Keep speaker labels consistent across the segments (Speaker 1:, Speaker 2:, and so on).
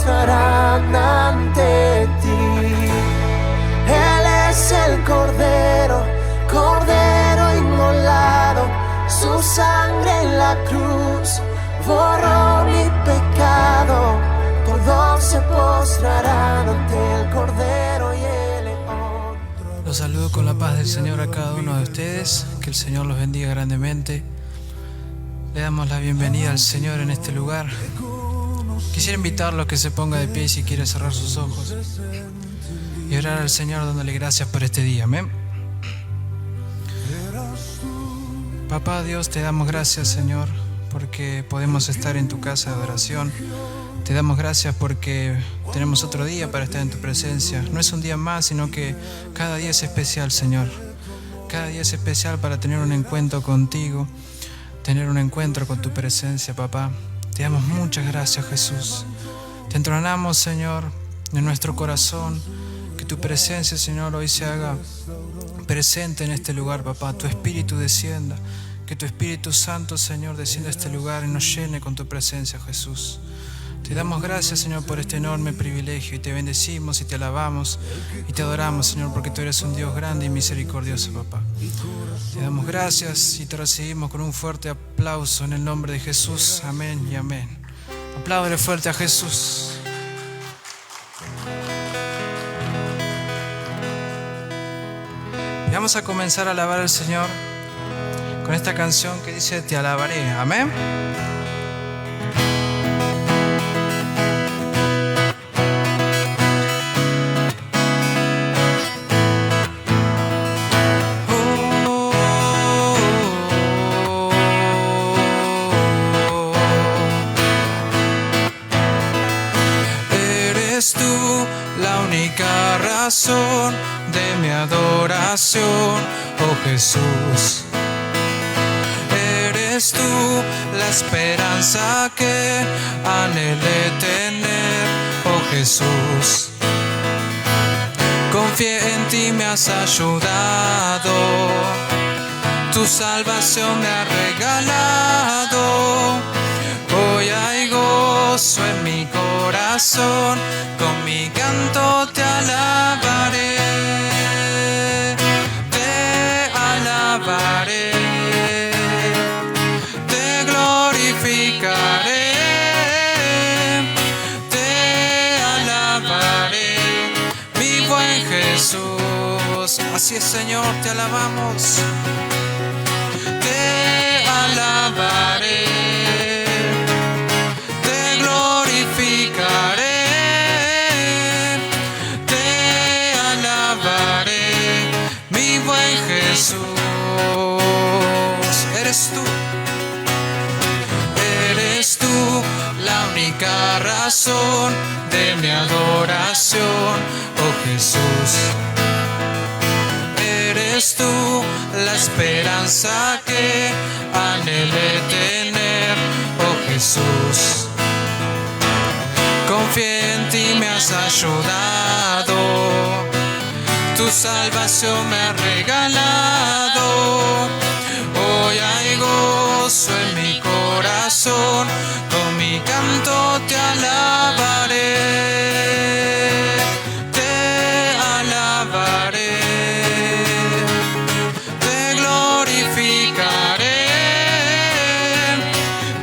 Speaker 1: postrarán ante ti. Él es el Cordero, Cordero inmolado, su sangre en la cruz borró mi pecado. Todos se postrarán ante el Cordero y el león.
Speaker 2: Los saludo con la paz del Señor a cada uno de ustedes. Que el Señor los bendiga grandemente. Le damos la bienvenida al Señor en este lugar. Quisiera invitarlo a que se ponga de pie si quiere cerrar sus ojos y orar al Señor dándole gracias por este día. Amén. Papá Dios, te damos gracias, Señor, porque podemos estar en tu casa de adoración. Te damos gracias porque tenemos otro día para estar en tu presencia. No es un día más, sino que cada día es especial, Señor. Cada día es especial para tener un encuentro contigo, tener un encuentro con tu presencia, papá. Te damos muchas gracias, Jesús. Te entronamos, Señor, en nuestro corazón. Que tu presencia, Señor, hoy se haga presente en este lugar, papá. Tu Espíritu descienda. Que tu Espíritu Santo, Señor, descienda a este lugar y nos llene con tu presencia, Jesús. Te damos gracias, Señor, por este enorme privilegio y te bendecimos y te alabamos y te adoramos, Señor, porque tú eres un Dios grande y misericordioso, papá. Te damos gracias y te recibimos con un fuerte aplauso en el nombre de Jesús. Amén y amén. Apláudele fuerte a Jesús. Y vamos a comenzar a alabar al Señor con esta canción que dice: Te alabaré. Amén. Razón de mi adoración, oh Jesús. Eres tú la esperanza que anhelé tener, oh Jesús. Confié en ti, me has ayudado, tu salvación me ha regalado. Hoy hay gozo en mi corazón, con mi canto te alabaré, te alabaré, te glorificaré, te alabaré, mi buen Jesús. Así es, Señor, te alabamos, te alabaré, te glorificaré. Jesús, eres tú la única razón de mi adoración, oh Jesús. Eres tú la esperanza que anhelé tener, oh Jesús. Confié en ti, me has ayudado, tu salvación me ha regalado. Hoy hay gozo en mi corazón, con mi canto te alabaré, te alabaré, te glorificaré,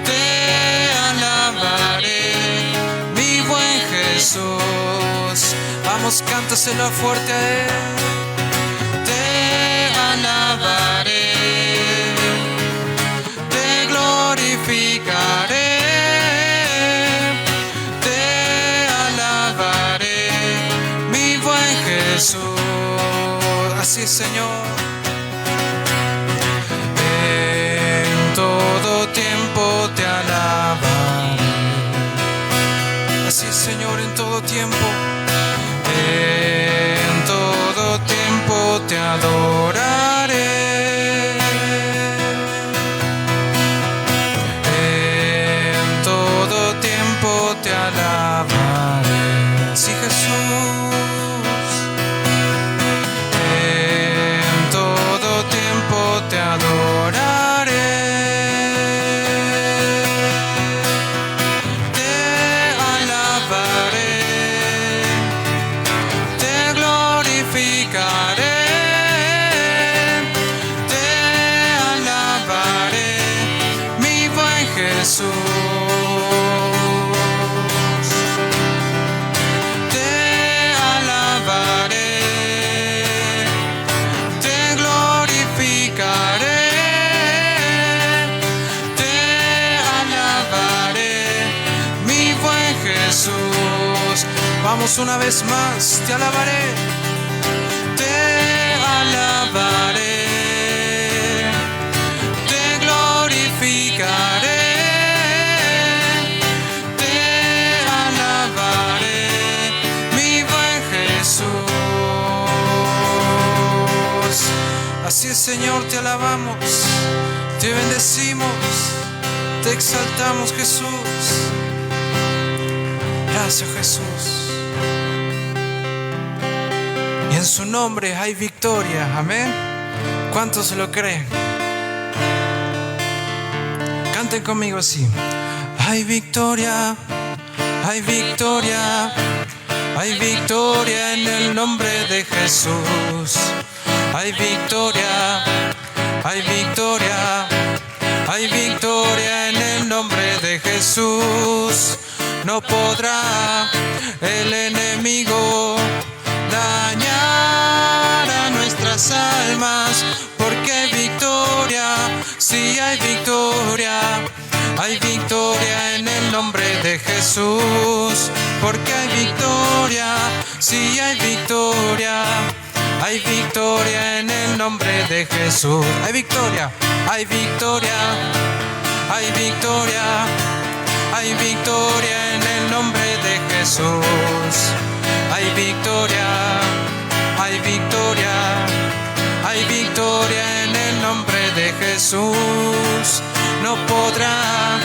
Speaker 2: te alabaré, mi buen Jesús. Vamos, cántaselo fuerte a Él. Te alabaré, te glorificaré, te alabaré, mi buen Jesús. Así es, Señor. En todo tiempo te alabaré. Así es, Señor, en todo tiempo. En todo tiempo te adoraré. En todo tiempo te alabaré. Sí, Jesús. En todo tiempo te adoraré. Te alabaré. Vamos una vez más, te alabaré, te alabaré, te glorificaré, te alabaré, mi buen Jesús. Así es, Señor, te alabamos, te bendecimos, te exaltamos, Jesús. Gracias, Jesús. Y en su nombre hay victoria, amén. ¿Cuántos se lo creen? Canten conmigo así. Hay victoria, hay victoria, hay victoria en el nombre de Jesús. Hay victoria, hay victoria, hay victoria en el nombre de Jesús. No podrá el enemigo dañar a nuestras almas, porque hay victoria, sí hay victoria. Hay victoria en el nombre de Jesús, porque hay victoria, sí hay victoria. Hay victoria en el nombre de Jesús. Hay victoria, hay victoria, hay victoria. Hay victoria en el nombre de Jesús. Hay victoria, hay victoria, hay victoria en el nombre de Jesús. No podrá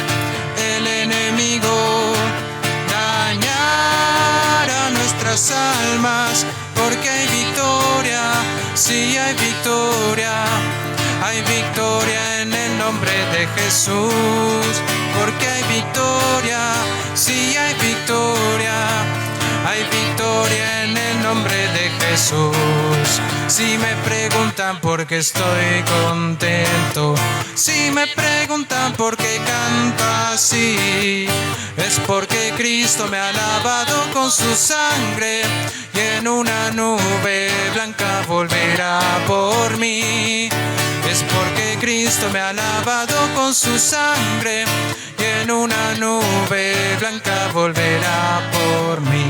Speaker 2: el enemigo dañar a nuestras almas, porque hay victoria, sí hay victoria. Hay victoria en el nombre de Jesús, porque hay victoria, sí hay victoria. Hay victoria en el nombre de Jesús. Si me preguntan por qué estoy contento, si me preguntan por qué canto así, es porque Cristo me ha lavado con su sangre, y en una nube blanca volverá por mí. Es porque Cristo me ha lavado con su sangre, y en una nube blanca volverá por mí.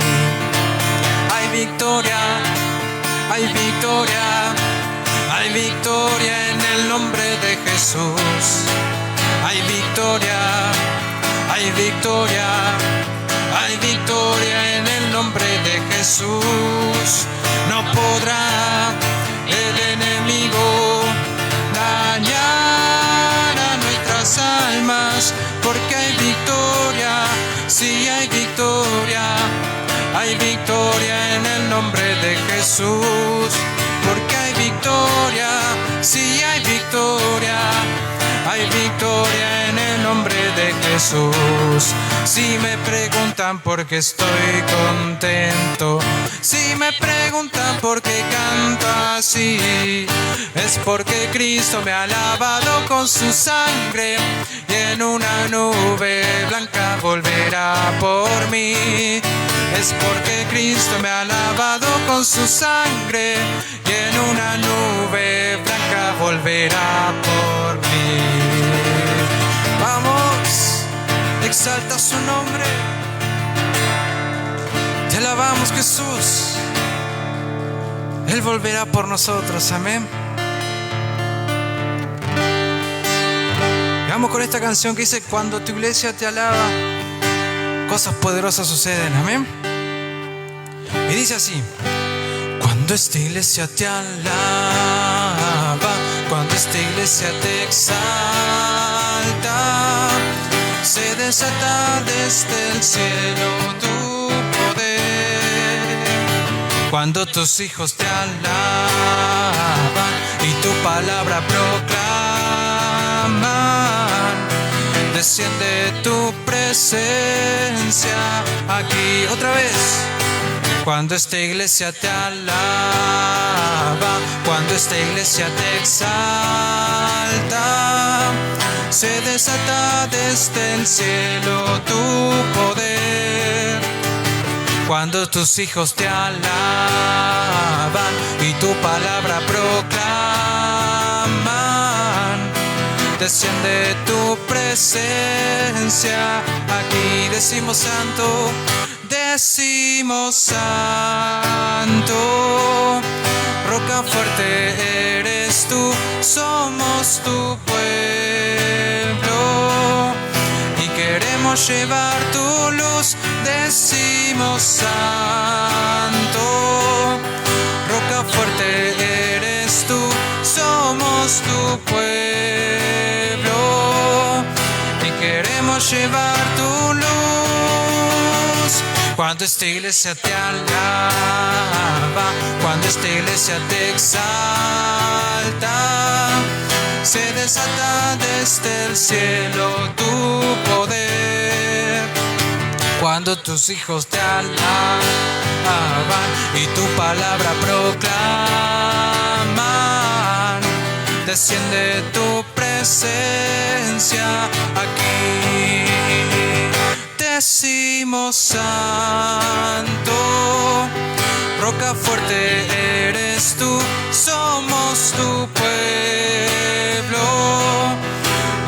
Speaker 2: Hay victoria, hay victoria, hay victoria en el nombre de Jesús. Hay victoria, hay victoria, hay victoria en el nombre de Jesús. No podrá el enemigo dañar a nuestras almas, porque hay victoria, sí hay victoria. Hay victoria en el nombre de Jesús, porque hay victoria, sí hay victoria. Hay victoria en el nombre de Jesús. Si me preguntan por qué estoy contento, si me preguntan por qué canto así, es porque Cristo me ha lavado con su sangre, y en una nube blanca volverá por mí. Es porque Cristo me ha lavado con su sangre, y en una nube blanca volverá por mí. Vamos, exalta su nombre. Te alabamos, Jesús. Él volverá por nosotros, amén. Vamos con esta canción que dice: cuando tu iglesia te alaba, cosas poderosas suceden, amén. Y dice así: cuando esta iglesia te alaba, cuando esta iglesia te exalta, se desata desde el cielo tu poder. Cuando tus hijos te alaban y tu palabra proclaman, desciende tu presencia aquí. Otra vez. Cuando esta iglesia te alaba, cuando esta iglesia te exalta, se desata desde el cielo tu poder. Cuando tus hijos te alaban y tu palabra proclaman, desciende tu presencia aquí. Decimos santo, decimos decimos santo, roca fuerte eres tú, somos tu pueblo y queremos llevar tu luz, decimos santo, roca fuerte eres tú, somos tu pueblo y queremos llevar tu luz. Cuando esta iglesia te alaba, cuando esta iglesia te exalta, se desata desde el cielo tu poder. Cuando tus hijos te alaban y tu palabra proclaman, desciende tu presencia aquí. Decimos santo, roca fuerte eres tú, somos tu pueblo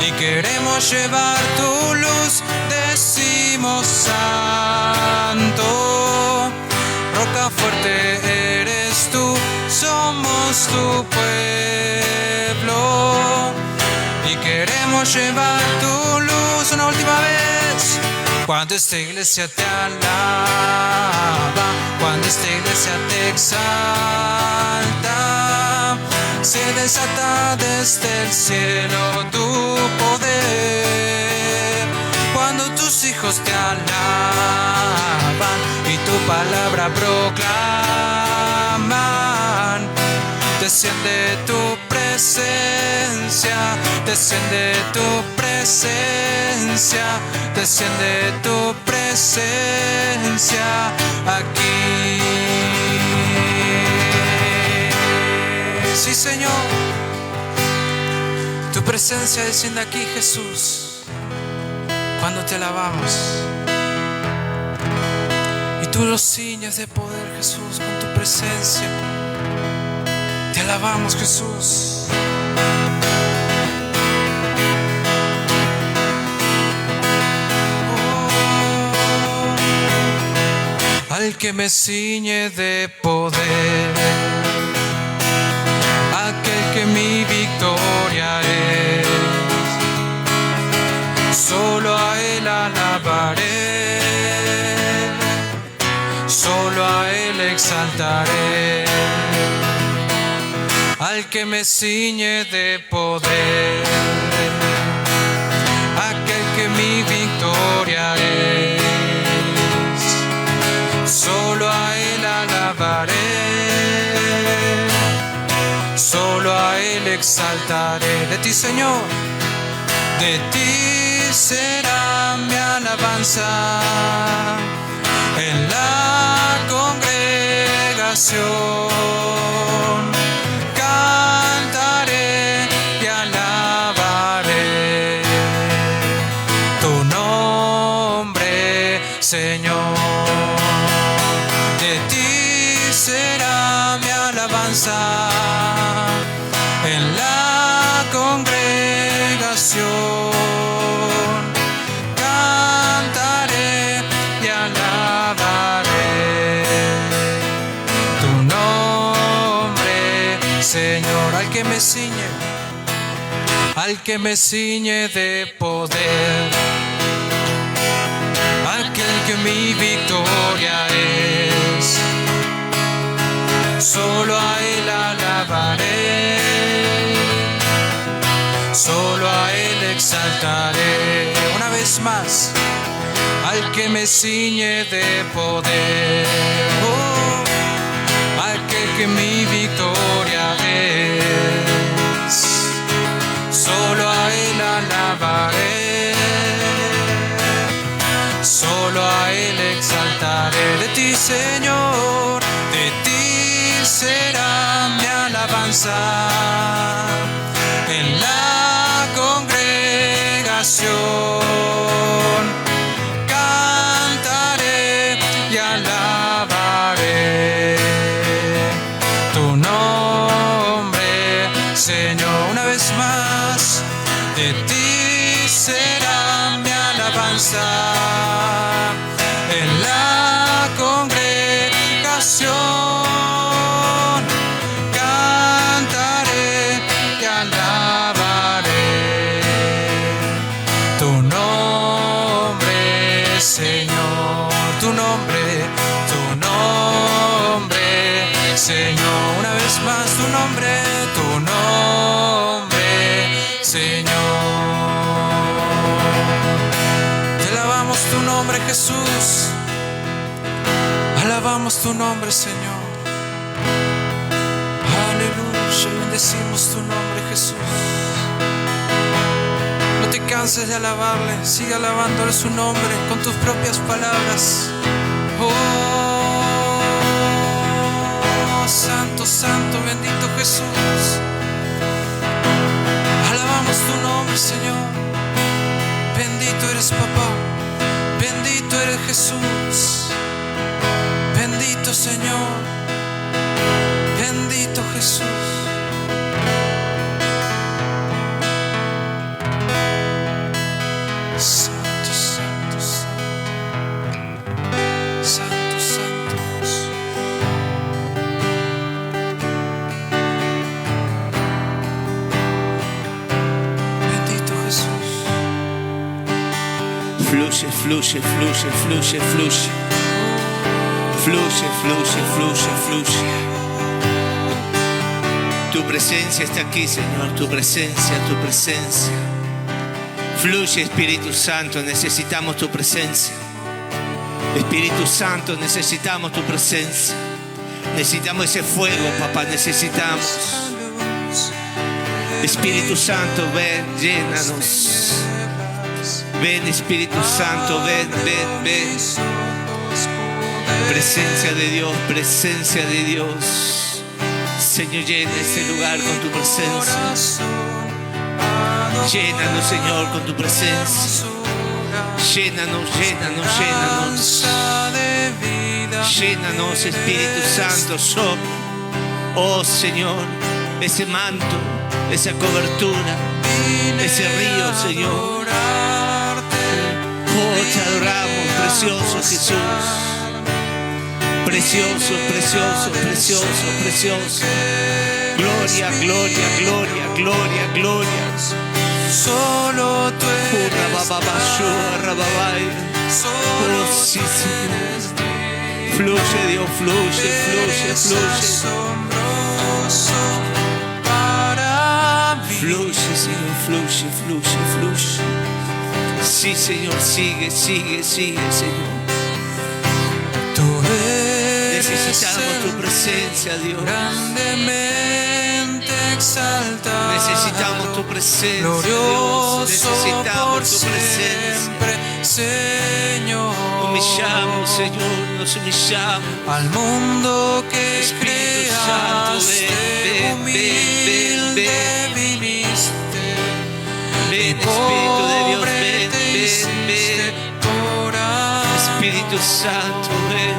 Speaker 2: y queremos llevar tu luz. Decimos santo, roca fuerte eres tú, somos tu pueblo y queremos llevar tu luz. Una última vez. Cuando esta iglesia te alaba, cuando esta iglesia te exalta, se desata desde el cielo tu poder. Cuando tus hijos te alaban y tu palabra proclaman, desciende tu presencia, desciende tu presencia, desciende tu presencia aquí. Sí, Señor, tu presencia desciende aquí, Jesús, cuando te alabamos. Y tú los ciñes de poder, Jesús, con tu presencia. Te alabamos, Jesús. Al que me ciñe de poder, aquel que mi victoria es, solo a Él alabaré, solo a Él exaltaré. Al que me ciñe de poder, aquel que mi victoria es, solo a Él alabaré, solo a Él exaltaré. De ti, Señor, de ti será mi alabanza en la congregación. Cantaré y alabaré tu nombre, Señor. De ti será mi alabanza en la congregación. Cantaré y alabaré tu nombre, Señor. Al que me ciñe, al que me ciñe de poder, aquel que mi victoria es, solo a Él alabaré, solo a Él exaltaré. Una vez más, al que me ciñe de poder, oh, aquel que mi victoria es, solo a Él alabaré, solo a Él exaltaré. De ti, Señor, de ti será mi alabanza en la congregación. Cantaré y alabaré tu nombre, Señor. Una vez más, de ti será mi alabanza en la congregación. nombre, Señor. Te alabamos tu nombre, Jesús. Alabamos tu nombre, Señor. Aleluya, bendecimos tu nombre, Jesús. No te canses de alabarle, sigue alabándole su nombre con tus propias palabras. Oh, santo, santo, bendito Jesús. Alabamos tu nombre, Señor. Bendito eres, papá. Bendito eres, Jesús. Bendito, Señor. Bendito Jesús. Santo, santo, santo. Santo, santo. Bendito Jesús.
Speaker 3: Fluye, fluye, fluye, fluye, fluye. Fluye, fluye, fluye, fluye. Tu presencia está aquí, Señor. Tu presencia, tu presencia. Fluye, Espíritu Santo. Necesitamos tu presencia. Espíritu Santo, necesitamos tu presencia. Necesitamos ese fuego, papá. Necesitamos. Espíritu Santo, ven, llénanos. Ven, Espíritu Santo, ven, ven, ven. Presencia de Dios, presencia de Dios. Señor, llena este lugar con tu presencia. Llénanos, Señor, con tu presencia. Llénanos, llénanos, llénanos. Llénanos, Espíritu Santo, sopla. Oh Señor, ese manto, esa cobertura, ese río, Señor. Oh, te adoramos, precioso Jesús. Precioso, precioso, precioso, precioso. Gloria, gloria, gloria, gloria, gloria.
Speaker 2: Solo tú eres
Speaker 3: Oh, sí, Señor. Fluye, Dios, fluye, fluye, fluye. Fluye, Señor, fluye, fluye, fluye. Sí, Señor, sigue, sigue, sigue, Señor. Necesitamos tu presencia, Dios.
Speaker 2: Grandemente exaltado,
Speaker 3: necesitamos tu presencia,
Speaker 2: glorioso,
Speaker 3: Dios. Necesitamos tu
Speaker 2: siempre, Señor.
Speaker 3: Humillamos, Señor, nos humillamos.
Speaker 2: Al mundo que
Speaker 3: Espíritu Santo,
Speaker 2: creaste, humilde viniste.
Speaker 3: Ven, Espíritu de Dios, ven, ven, ven. Espíritu Santo, ven.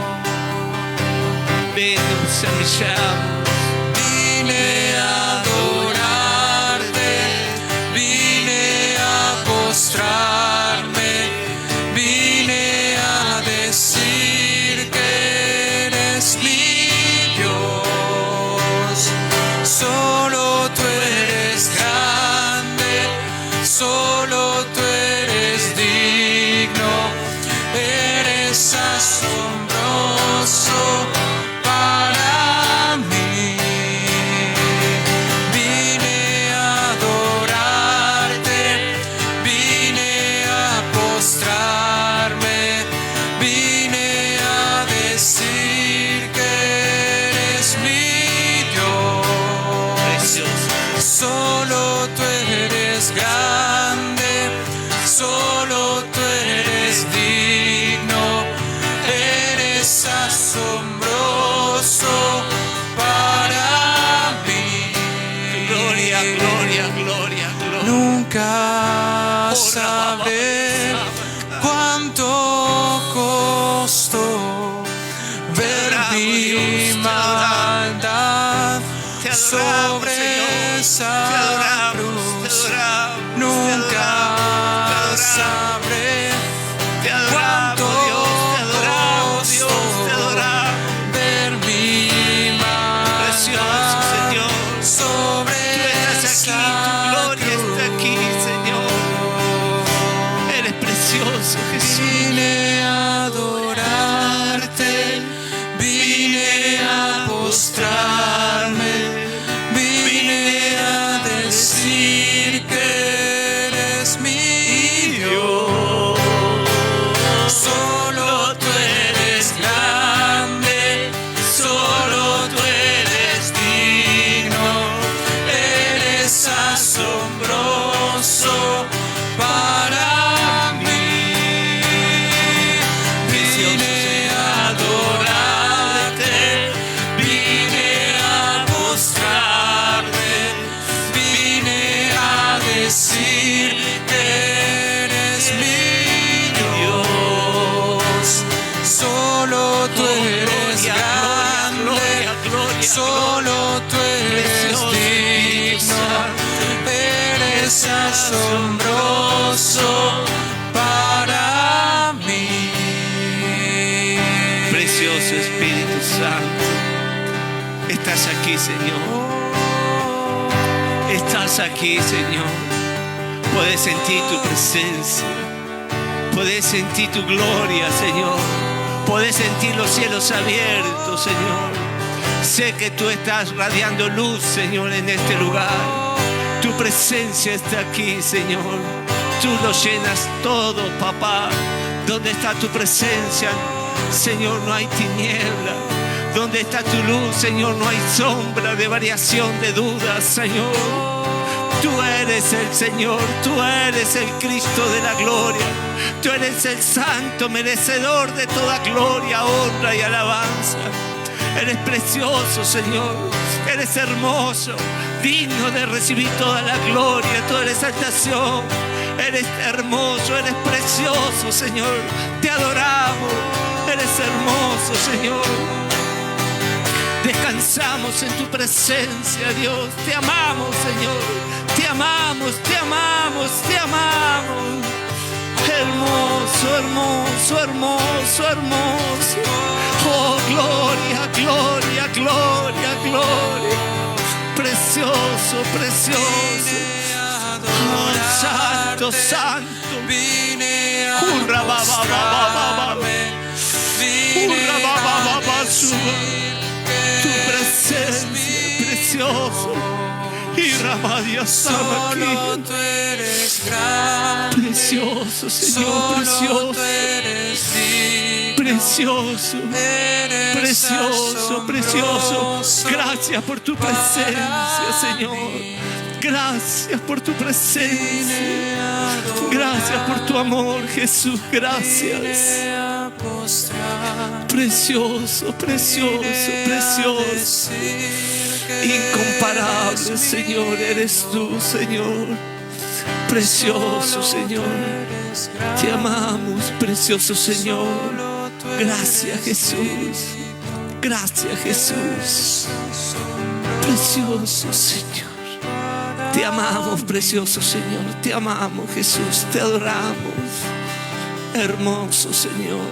Speaker 3: Ven, nos humillamos.
Speaker 2: Vine a adorarte, vine a postrarme, vine a decir que eres mi Dios. Solo tú eres grande, solo tú eres digno, eres asombroso. Solo tú eres grande, solo tú eres digno, eres asombroso para mí.
Speaker 3: Gloria, gloria, gloria, gloria.
Speaker 2: Nunca sabré cuánto costó ver mi maldad sobre esa cruz. Nunca sabré cuánto costó ver mi maldad sobre esa cruz.
Speaker 3: Eres precioso, Jesús.
Speaker 2: Vine a adorarte, vine a postrarme,
Speaker 3: gloria.
Speaker 2: Solo tú eres
Speaker 3: Precioso Espíritu
Speaker 2: digno,
Speaker 3: Santo.
Speaker 2: eres asombroso para mí.
Speaker 3: Precioso Espíritu Santo, estás aquí, Señor. Estás aquí, Señor. Puedes sentir tu presencia. Puedes sentir tu gloria, Señor. Puedes sentir los cielos abiertos, Señor. Sé que tú estás radiando luz, Señor, en este lugar. Tu presencia está aquí, Señor. Tú lo llenas todo, papá. ¿Dónde está tu presencia? Señor, no hay tiniebla. ¿Dónde está tu luz, Señor? No hay sombra de variación de dudas, Señor. Tú eres el Señor, tú eres el Cristo de la gloria. Tú eres el santo, merecedor de toda gloria, honra y alabanza. Eres precioso, Señor. Eres hermoso, digno de recibir toda la gloria, toda la exaltación. Eres hermoso, eres precioso, Señor. Te adoramos. Eres hermoso, Señor. Descansamos en tu presencia, Dios. Te amamos, Señor. Te amamos, te amamos, te amamos. Hermoso, hermoso, hermoso, hermoso. Oh, gloria, gloria, gloria, gloria. Precioso, precioso. Oh, santo, santo.
Speaker 2: Vine a
Speaker 3: Hurra, ba, ba, ba, ba, ba, ba. Hurra, ba, ba, ba, ba, suba. Tu presencia, precioso. Y Ramadia
Speaker 2: Solo
Speaker 3: aquí.
Speaker 2: tú eres grande,
Speaker 3: Precioso, Señor,
Speaker 2: solo
Speaker 3: precioso.
Speaker 2: tú eres digno,
Speaker 3: Precioso,
Speaker 2: eres
Speaker 3: precioso, precioso.
Speaker 2: asombroso
Speaker 3: Gracias por tu presencia, Señor. Gracias por tu presencia. Gracias por tu amor, Jesús. Gracias. Precioso, precioso, precioso. Incomparable, Señor, eres tú, Señor. Precioso, Señor. Te amamos, precioso Señor. Gracias, Jesús. Gracias, Jesús. Precioso Señor. Te amamos, precioso Señor. Te amamos, Jesús. Te adoramos. Hermoso Señor.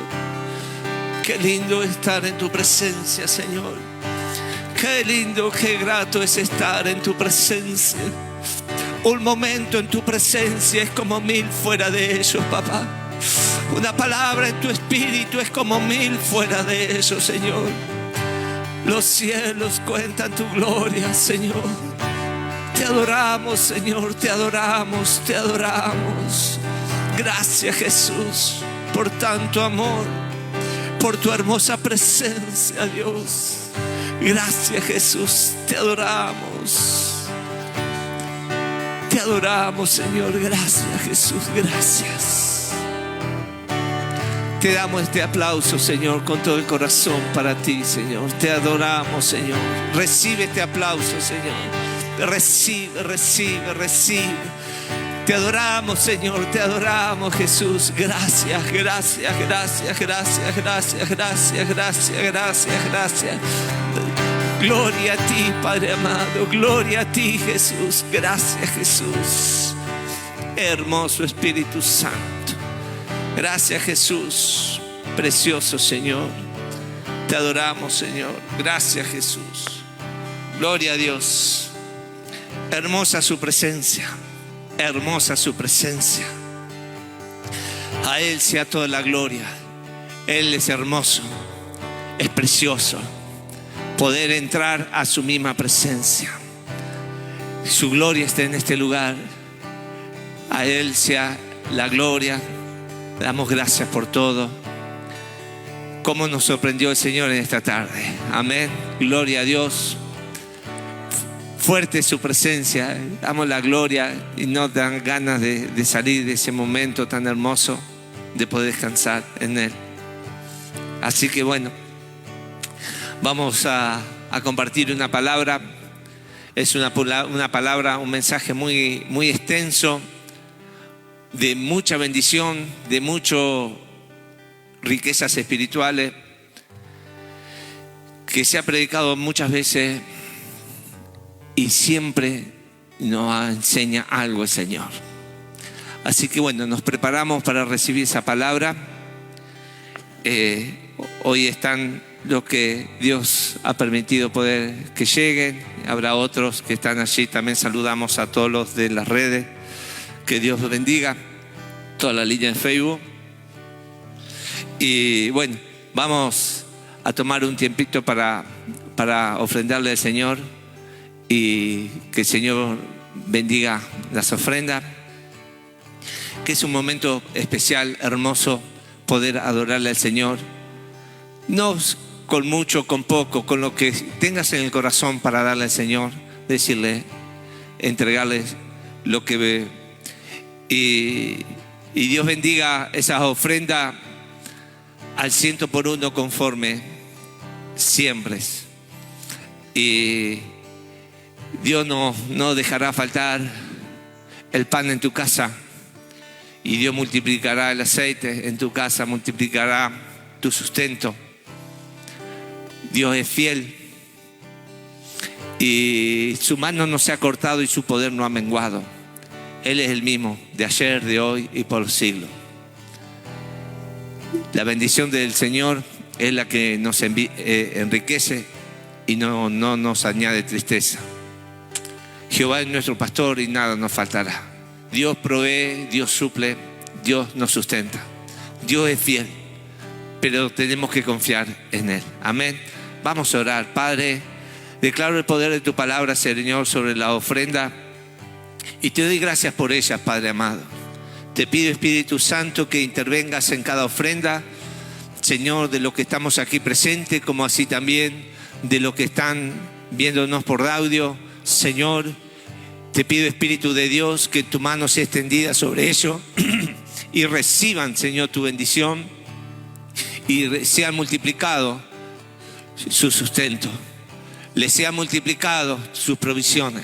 Speaker 3: Qué lindo estar en tu presencia, Señor. Qué lindo, qué grato es estar en tu presencia. Un momento en tu presencia es como 1000 fuera de ellos, papá. Una palabra en tu espíritu es como 1000 fuera de ellos, Señor. Los cielos cuentan tu gloria, Señor. Te adoramos, Señor, te adoramos, te adoramos. Gracias, Jesús, por tanto amor, por tu hermosa presencia, Dios. Gracias, Jesús, te adoramos. Te adoramos, Señor. Gracias, Jesús, gracias. Te damos este aplauso, Señor, con todo el corazón para ti, Señor. Te adoramos, Señor. Recibe este aplauso, Señor. Recibe, recibe, recibe. Te adoramos, Señor, te adoramos, Jesús. Gracias, gracias, gracias, gracias, gracias, gracias, gracias, gracias, gracias. Gloria a ti, Padre amado. Gloria a ti, Jesús. Gracias, Jesús. Hermoso Espíritu Santo. Gracias, Jesús. Precioso Señor. Te adoramos, Señor. Gracias, Jesús. Gloria a Dios. Hermosa su presencia. Hermosa su presencia. A Él sea toda la gloria. Él es hermoso. Es precioso poder entrar a su misma presencia. Su gloria está en este lugar. A Él sea la gloria. Le damos gracias por todo. Cómo nos sorprendió el Señor en esta tarde. Amén. Gloria a Dios. Fuerte es su presencia. Damos la gloria y nos dan ganas de salir de ese momento tan hermoso, de poder descansar en Él. Así que bueno, vamos a compartir una palabra. Es una palabra, un mensaje muy, muy extenso, de mucha bendición, de muchas riquezas espirituales. que se ha predicado muchas veces y siempre nos enseña algo el Señor. Así que bueno, nos preparamos para recibir esa palabra. Hoy están los que Dios ha permitido poder que lleguen. Habrá otros que están allí. También saludamos a todos los de las redes. Que Dios los bendiga. Toda la línea en Facebook. Y bueno, vamos a tomar un tiempito para ofrendarle al Señor. Y que el Señor bendiga las ofrendas. Que es un momento especial, hermoso, poder adorarle al Señor. No con mucho, con poco, con lo que tengas en el corazón para darle al Señor, decirle, entregarle lo que ve. Y Dios bendiga esas ofrendas al 100 por 1 conforme siempre. Y Dios no dejará faltar el pan en tu casa. Y Dios multiplicará el aceite en tu casa, multiplicará tu sustento. Dios es fiel y su mano no se ha cortado y su poder no ha menguado. Él es el mismo de ayer, de hoy y por los siglos. La bendición del Señor es la que nos enriquece y no nos añade tristeza. Jehová es nuestro pastor y nada nos faltará. Dios provee, Dios suple, Dios nos sustenta. Dios es fiel, pero tenemos que confiar en Él. Amén. Vamos a orar. Padre, declaro el poder de tu palabra, Señor, sobre la ofrenda y te doy gracias por ellas, Padre amado. Te pido, Espíritu Santo, que intervengas en cada ofrenda, Señor, de lo que estamos aquí presentes, como así también de lo que están viéndonos por audio. Señor, te pido, Espíritu de Dios, que tu mano sea extendida sobre ellos y reciban, Señor, tu bendición y sean multiplicados su sustento, les sea multiplicado sus provisiones,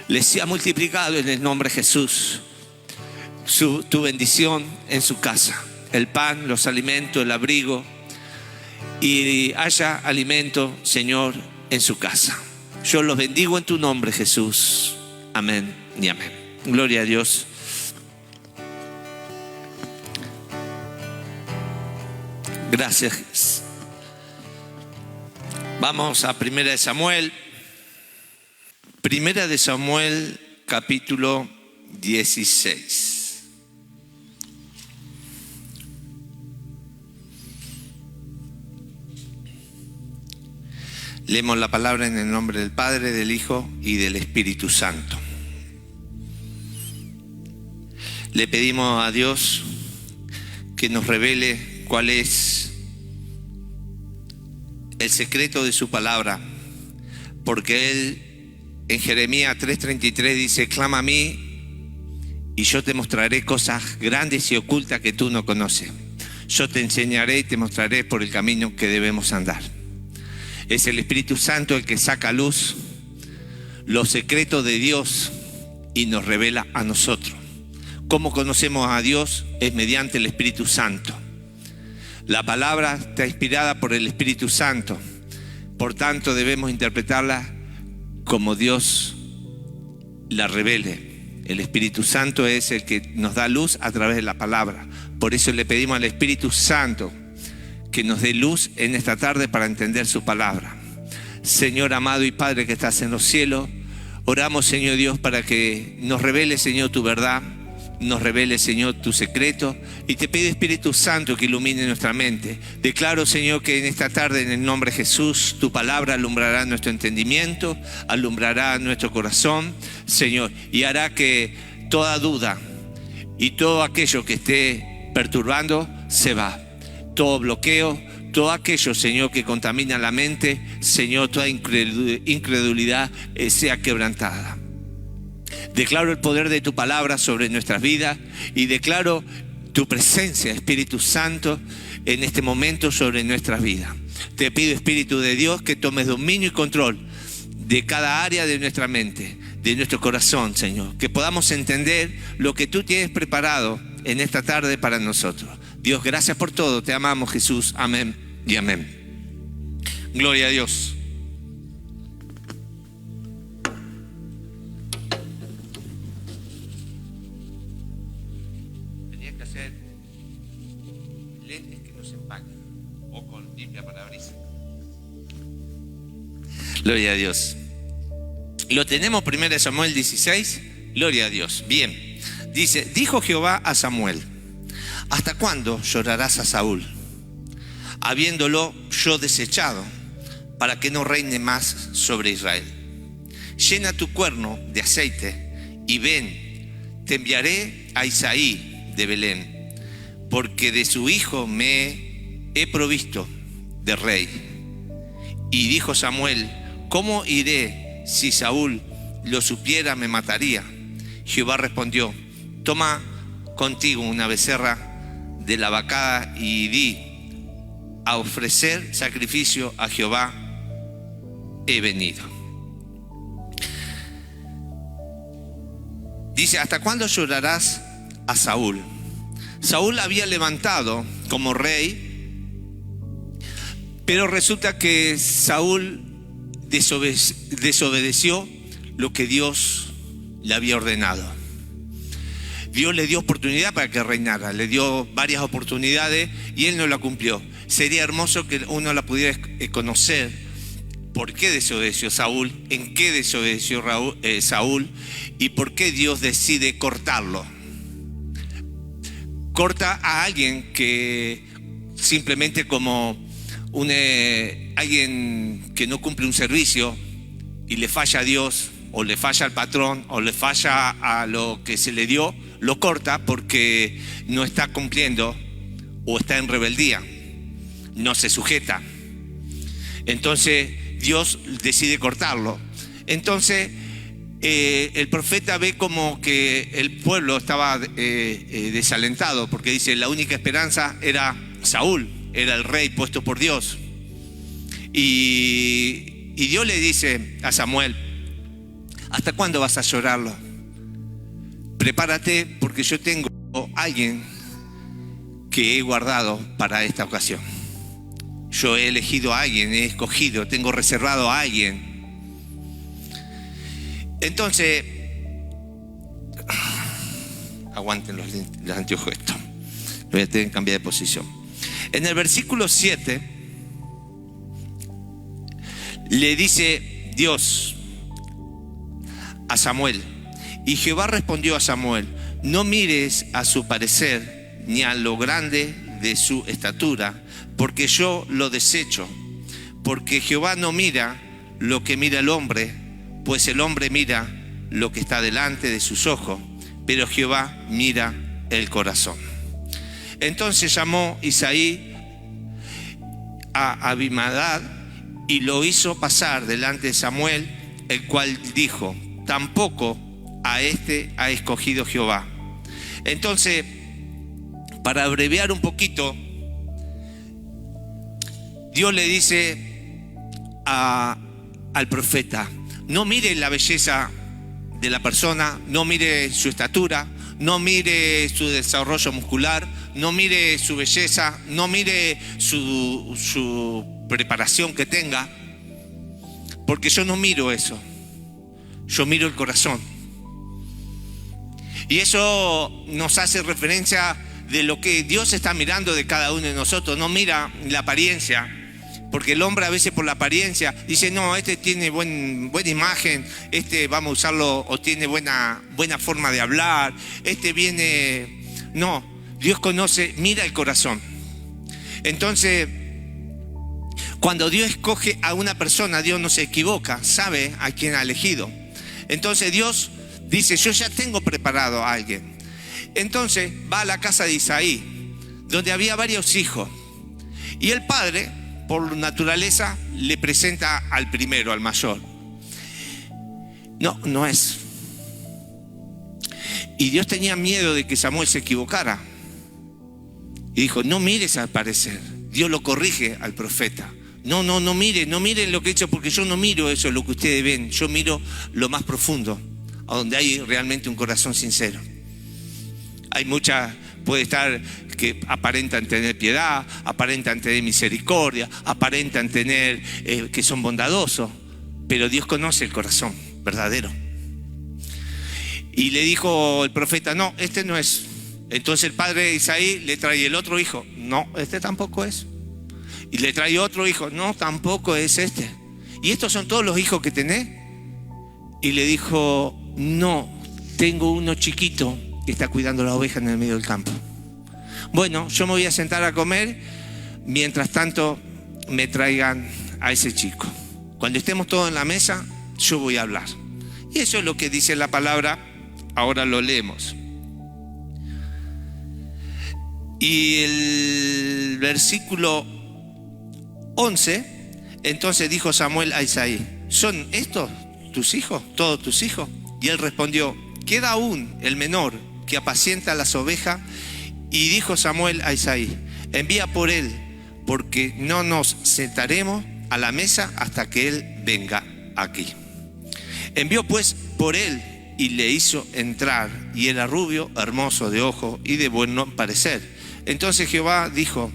Speaker 3: les sea multiplicado en el nombre de Jesús tu bendición en su casa, el pan, los alimentos, el abrigo, y haya alimento, Señor, en su casa. Yo los bendigo en tu nombre, Jesús. Amén y amén. Gloria a Dios. Gracias. Vamos a 1 de Samuel. 1 de Samuel, capítulo 16. Leemos la palabra en el nombre del Padre, del Hijo y del Espíritu Santo. Le pedimos a Dios que nos revele cuál es el secreto de su palabra, porque Él en Jeremías 3:33 dice: clama a mí y yo te mostraré cosas grandes y ocultas que tú no conoces. Yo te enseñaré y te mostraré por el camino que debemos andar. Es el Espíritu Santo el que saca a luz los secretos de Dios y nos revela a nosotros. ¿Cómo conocemos a Dios? Es mediante el Espíritu Santo. La palabra está inspirada por el Espíritu Santo. Por tanto, debemos interpretarla como Dios la revele. El Espíritu Santo es el que nos da luz a través de la palabra. Por eso le pedimos al Espíritu Santo que nos dé luz en esta tarde para entender su palabra. Señor amado y Padre que estás en los cielos, oramos, Señor Dios, para que nos revele, Señor, tu verdad, nos revele, Señor, tu secreto, y te pido, Espíritu Santo, que ilumine nuestra mente. Declaro, Señor, que en esta tarde, en el nombre de Jesús, tu palabra alumbrará nuestro entendimiento, alumbrará nuestro corazón, Señor, y hará que toda duda y todo aquello que esté perturbando se va. Todo bloqueo, todo aquello, Señor, que contamina la mente, Señor, toda incredulidad sea quebrantada. Declaro el poder de tu palabra sobre nuestras vidas y declaro tu presencia, Espíritu Santo, en este momento sobre nuestras vidas. Te pido, Espíritu de Dios, que tomes dominio y control de cada área de nuestra mente, de nuestro corazón, Señor. Que podamos entender lo que tú tienes preparado en esta tarde para nosotros. Dios, gracias por todo. Te amamos, Jesús. Amén y amén. Gloria a Dios. Tenía que hacer lentes que no se empaquen o con limpia parabrisas. Gloria a Dios. Lo tenemos 1 Samuel 16. Gloria a Dios. Bien. Dice, dijo Jehová a Samuel: ¿hasta cuándo llorarás a Saúl, habiéndolo yo desechado, para que no reine más sobre Israel? Llena tu cuerno de aceite y ven, te enviaré a Isaí de Belén, porque de su hijo me he provisto de rey. Y dijo Samuel: ¿cómo iré? Si Saúl lo supiera, me mataría. Jehová respondió: toma contigo una becerra de la vacada y di: a ofrecer sacrificio a Jehová he venido. Dice, ¿hasta cuándo llorarás a Saúl? Saúl había levantado como rey, pero resulta que Saúl desobedeció lo que Dios le había ordenado. Dios le dio oportunidad para que reinara, le dio varias oportunidades y él no la cumplió. Sería hermoso que uno la pudiera conocer. ¿Por qué desobedeció Saúl? ¿En qué desobedeció Saúl? ¿Y por qué Dios decide cortarlo? Corta a alguien que simplemente como alguien que no cumple un servicio y le falla a Dios, o le falla al patrón, o le falla a lo que se le dio, lo corta porque no está cumpliendo o está en rebeldía, no se sujeta. Entonces Dios decide cortarlo. Entonces el profeta ve como que el pueblo estaba desalentado, porque dice, la única esperanza era Saúl, era el rey puesto por Dios. Y Dios le dice a Samuel: ¿hasta cuándo vas a llorarlo? Prepárate, porque yo tengo a alguien que he guardado para esta ocasión. Yo he elegido a alguien, he escogido, tengo reservado a alguien. Entonces, aguanten los anteojos esto. Voy a tener que cambiar de posición. En el versículo 7 le dice Dios a Samuel: y Jehová respondió a Samuel: no mires a su parecer ni a lo grande de su estatura, porque yo lo desecho. Porque Jehová no mira lo que mira el hombre, pues el hombre mira lo que está delante de sus ojos, pero Jehová mira el corazón. Entonces llamó Isaí a Abimadad y lo hizo pasar delante de Samuel, el cual dijo: tampoco a este ha escogido Jehová. Entonces, para abreviar un poquito, Dios le dice al profeta: no mire la belleza de la persona, no mire su estatura, no mire su desarrollo muscular, no mire su belleza, no mire su preparación que tenga, porque yo no miro eso, yo miro el corazón. Y eso nos hace referencia de lo que Dios está mirando de cada uno de nosotros. No mira la apariencia, porque el hombre a veces por la apariencia dice: no, este tiene buena imagen, este vamos a usarlo, o tiene buena forma de hablar, este viene... No, Dios conoce, mira el corazón. Entonces, cuando Dios escoge a una persona, Dios no se equivoca, sabe a quién ha elegido. Entonces Dios dice: yo ya tengo preparado a alguien. Entonces va a la casa de Isaí, donde había varios hijos, y el padre, por naturaleza, le presenta al primero, al mayor. No es. Y Dios tenía miedo de que Samuel se equivocara, y dijo: no mires al parecer. Dios lo corrige al profeta: no miren lo que he hecho, porque yo no miro eso, lo que ustedes ven, yo miro lo más profundo, a donde hay realmente un corazón sincero. Hay puede estar que aparentan tener piedad, aparentan tener misericordia, aparentan tener que son bondadosos, pero Dios conoce el corazón verdadero. Y le dijo el profeta: no, este no es. Entonces el padre de Isaí le trae el otro hijo: no, este tampoco es. Y le trae otro hijo: no, tampoco es este. ¿Y estos son todos los hijos que tenés? Y le dijo: no, tengo uno chiquito que está cuidando las ovejas en el medio del campo. Bueno, yo me voy a sentar a comer, mientras tanto me traigan a ese chico. Cuando estemos todos en la mesa, yo voy a hablar. Y eso es lo que dice la palabra. Ahora lo leemos. Y el versículo 11, entonces dijo Samuel a Isaí: ¿son estos tus hijos, todos tus hijos? Y él respondió: queda aún el menor que apacienta las ovejas. Y dijo Samuel a Isaí: envía por él, porque no nos sentaremos a la mesa hasta que él venga aquí. Envió pues por él y le hizo entrar, y era rubio, hermoso de ojo y de buen parecer. Entonces Jehová dijo: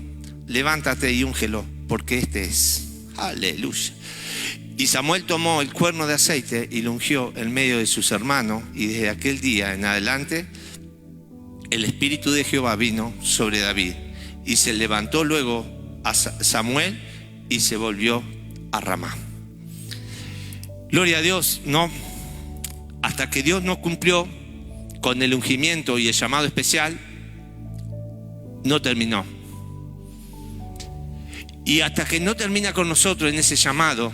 Speaker 3: levántate y úngelo, porque este es. Aleluya. Y Samuel tomó el cuerno de aceite y lo ungió en medio de sus hermanos, y desde aquel día en adelante el espíritu de Jehová vino sobre David. Y se levantó luego a Samuel y se volvió a Ramá. Gloria a Dios, ¿no? Hasta que Dios no cumplió con el ungimiento y el llamado especial, no terminó. Y hasta que no termina con nosotros en ese llamado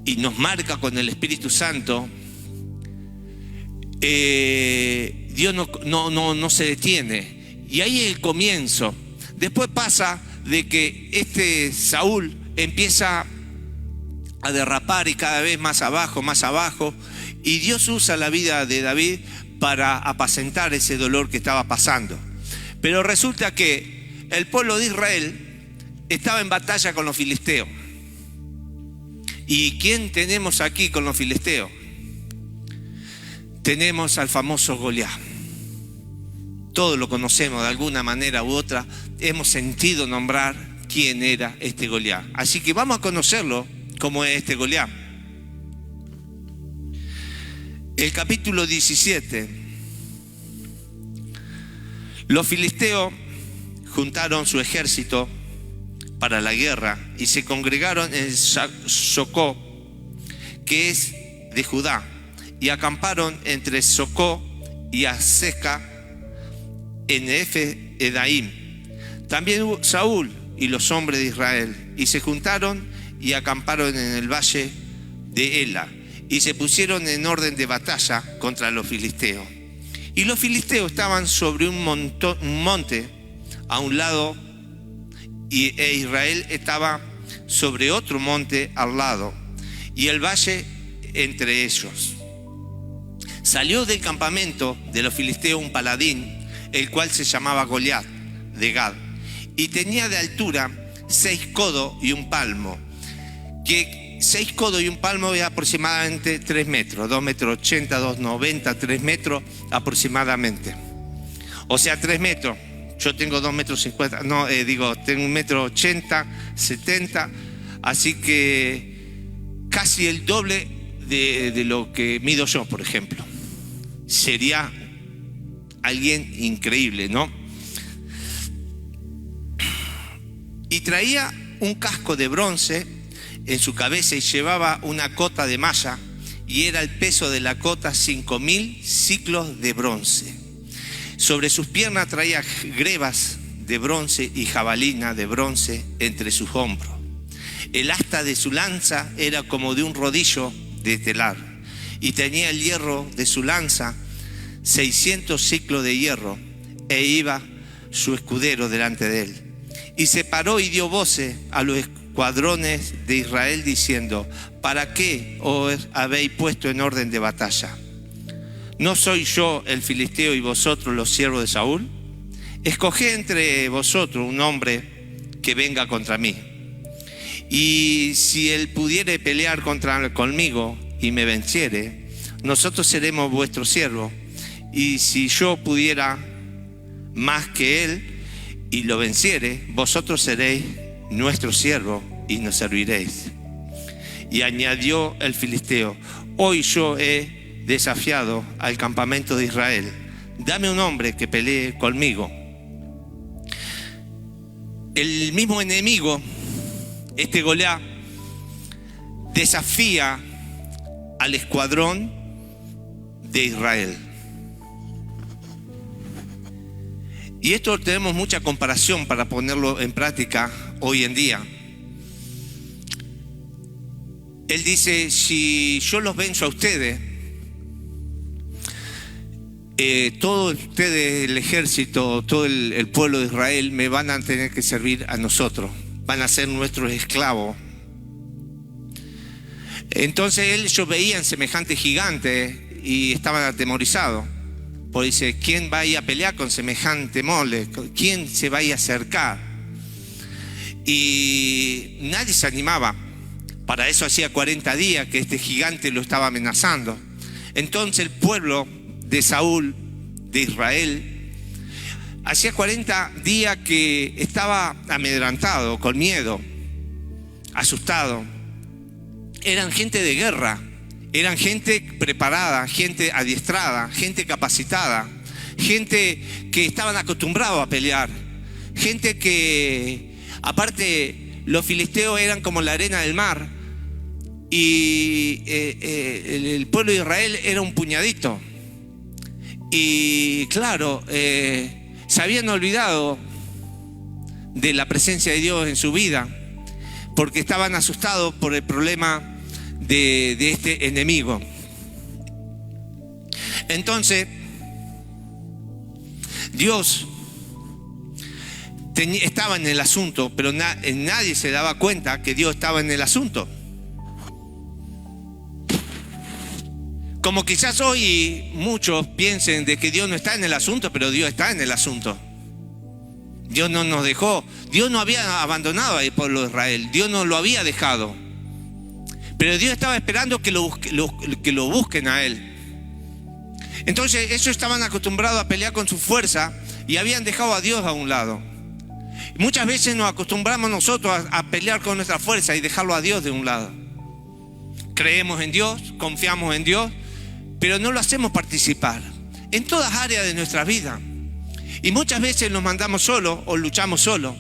Speaker 3: y nos marca con el Espíritu Santo, Dios no se detiene. Y ahí es el comienzo. Después pasa de que este Saúl empieza a derrapar y cada vez más abajo, y Dios usa la vida de David para apacentar ese dolor que estaba pasando. Pero resulta que el pueblo de Israel estaba en batalla con los filisteos. ¿Y quién tenemos aquí con los filisteos? Tenemos al famoso Goliat. Todos lo conocemos de alguna manera u otra. Hemos sentido nombrar quién era este Goliat. Así que vamos a conocerlo, cómo es este Goliat. El capítulo 17. Los filisteos juntaron su ejército para la guerra y se congregaron en Socó, que es de Judá, y acamparon entre Socó y Azeca en Efe-Edaim. También Saúl y los hombres de Israel, y se juntaron y acamparon en el valle de Ela, y se pusieron en orden de batalla contra los filisteos. Y los filisteos estaban sobre un monte a un lado, e Israel estaba sobre otro monte al lado, y el valle entre ellos. Salió del campamento de los filisteos un paladín, el cual se llamaba Goliat de Gad, y tenía de altura 6 codos y un palmo, que 6 codos y un palmo es aproximadamente 3 metros, 2 metros 80, 2,90, 3 metros aproximadamente. O sea, 3 metros. Yo tengo 2 metros 50, tengo 1 metro 80, 70, así que casi el doble de lo que mido yo, por ejemplo. Sería alguien increíble, ¿no? Y traía un casco de bronce en su cabeza y llevaba una cota de malla, y era el peso de la cota 5.000 ciclos de bronce. Sobre sus piernas traía grebas de bronce y jabalina de bronce entre sus hombros. El asta de su lanza era como de un rodillo de telar, y tenía el hierro de su lanza 600 ciclos de hierro, e iba su escudero delante de él. Y se paró y dio voces a los escuadrones de Israel diciendo: ¿para qué os habéis puesto en orden de batalla? ¿No soy yo el filisteo y vosotros los siervos de Saúl? Escoged entre vosotros un hombre que venga contra mí. Y si él pudiere pelear conmigo y me venciere, nosotros seremos vuestros siervos. Y si yo pudiera más que él y lo venciere, vosotros seréis nuestro siervo y nos serviréis. Y añadió el filisteo: hoy yo he desafiado al campamento de Israel. Dame un hombre que pelee conmigo. El mismo enemigo, este Goliat, desafía al escuadrón de Israel. Y esto tenemos mucha comparación para ponerlo en práctica hoy en día. Él dice: si yo los venzo a ustedes, todo ustedes, el ejército, todo el pueblo de Israel, me van a tener que servir a nosotros, van a ser nuestros esclavos. Entonces ellos veían semejante gigante y estaban atemorizados. Porque dice: ¿quién va a ir a pelear con semejante mole? ¿Quién se va a ir a acercar? Y nadie se animaba. Para eso hacía 40 días que este gigante lo estaba amenazando. Entonces el pueblo de Saúl, de Israel, hacía 40 días que estaba amedrantado, con miedo, asustado. Eran gente de guerra, eran gente preparada, gente adiestrada, gente capacitada, gente que estaban acostumbrados a pelear, gente que, aparte, los filisteos eran como la arena del mar y el pueblo de Israel era un puñadito. Y claro, se habían olvidado de la presencia de Dios en su vida porque estaban asustados por el problema de este enemigo. Entonces Dios estaba en el asunto, pero nadie se daba cuenta que Dios estaba en el asunto. Como quizás hoy muchos piensen de que Dios no está en el asunto, pero Dios está en el asunto. Dios no nos dejó, Dios no había abandonado al pueblo de Israel, Dios no lo había dejado. Pero Dios estaba esperando que lo busquen a Él. Entonces ellos estaban acostumbrados a pelear con su fuerza y habían dejado a Dios a un lado. Muchas veces nos acostumbramos nosotros a pelear con nuestra fuerza y dejarlo a Dios de un lado. Creemos en Dios, confiamos en Dios, pero no lo hacemos participar en todas áreas de nuestra vida. Y muchas veces nos mandamos solos o luchamos solos.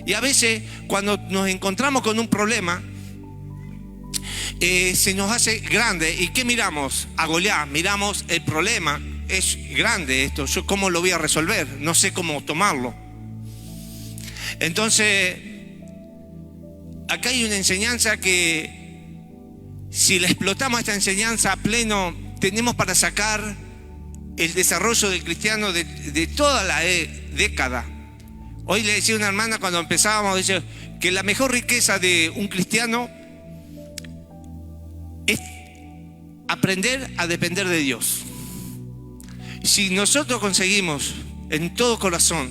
Speaker 3: Y a veces cuando nos encontramos con un problema, se nos hace grande. ¿Y qué miramos? A Goliat, miramos el problema. Es grande esto, ¿yo cómo lo voy a resolver? No sé cómo tomarlo. Entonces, acá hay una enseñanza que, si la explotamos esta enseñanza a pleno, tenemos para sacar el desarrollo del cristiano de toda la década. Hoy le decía a una hermana cuando empezábamos, dice que la mejor riqueza de un cristiano es aprender a depender de Dios. Si nosotros conseguimos en todo corazón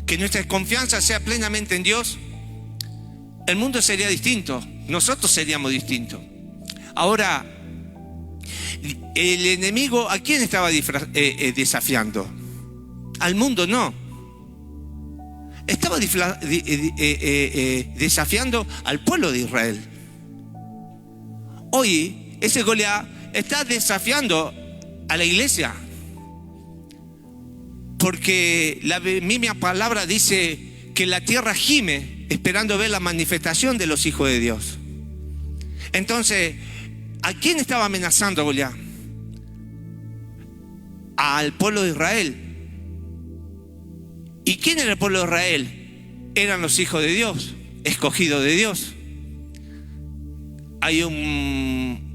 Speaker 3: que nuestra confianza sea plenamente en Dios, el mundo sería distinto, nosotros seríamos distintos. Ahora, el enemigo, ¿a quién estaba desafiando? Al mundo no. Estaba desafiando al pueblo de Israel. Hoy ese Goliat está desafiando a la iglesia, porque la misma palabra dice que la tierra gime esperando ver la manifestación de los hijos de Dios. Entonces, ¿a quién estaba amenazando Goliat? Al pueblo de Israel. ¿Y quién era el pueblo de Israel? Eran los hijos de Dios, escogidos de Dios. Hay un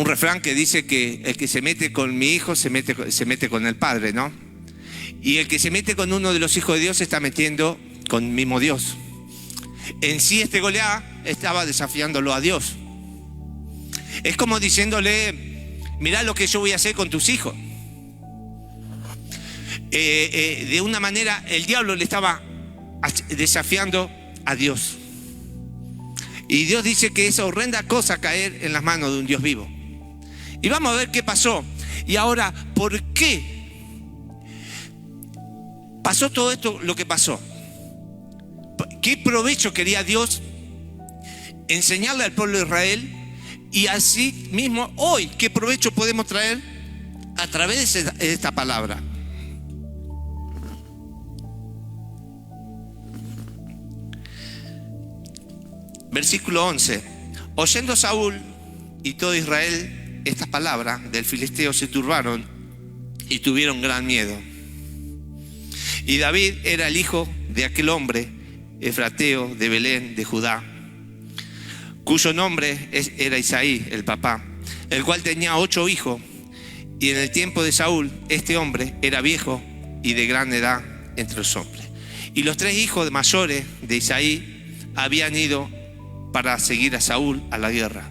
Speaker 3: refrán que dice que el que se mete con mi hijo se mete con el padre, ¿no? Y el que se mete con uno de los hijos de Dios se está metiendo con el mismo Dios. En sí, este Goliat estaba desafiándolo a Dios. Es como diciéndole: mirá lo que yo voy a hacer con tus hijos. De una manera, el diablo le estaba desafiando a Dios. Y Dios dice que es horrenda cosa caer en las manos de un Dios vivo. Y vamos a ver qué pasó. Y ahora, ¿por qué pasó todo esto, lo que pasó. ¿Qué provecho quería Dios enseñarle al pueblo de Israel? Y así mismo hoy, ¿qué provecho podemos traer a través de esta palabra? Versículo 11. Oyendo Saúl y todo Israel estas palabras del filisteo, se turbaron y tuvieron gran miedo. Y David era el hijo de aquel hombre efrateo de Belén de Judá, cuyo nombre era Isaí, el papá, el cual tenía 8 hijos. Y en el tiempo de Saúl, este hombre era viejo y de gran edad entre los hombres. Y los 3 hijos mayores de Isaí habían ido para seguir a Saúl a la guerra.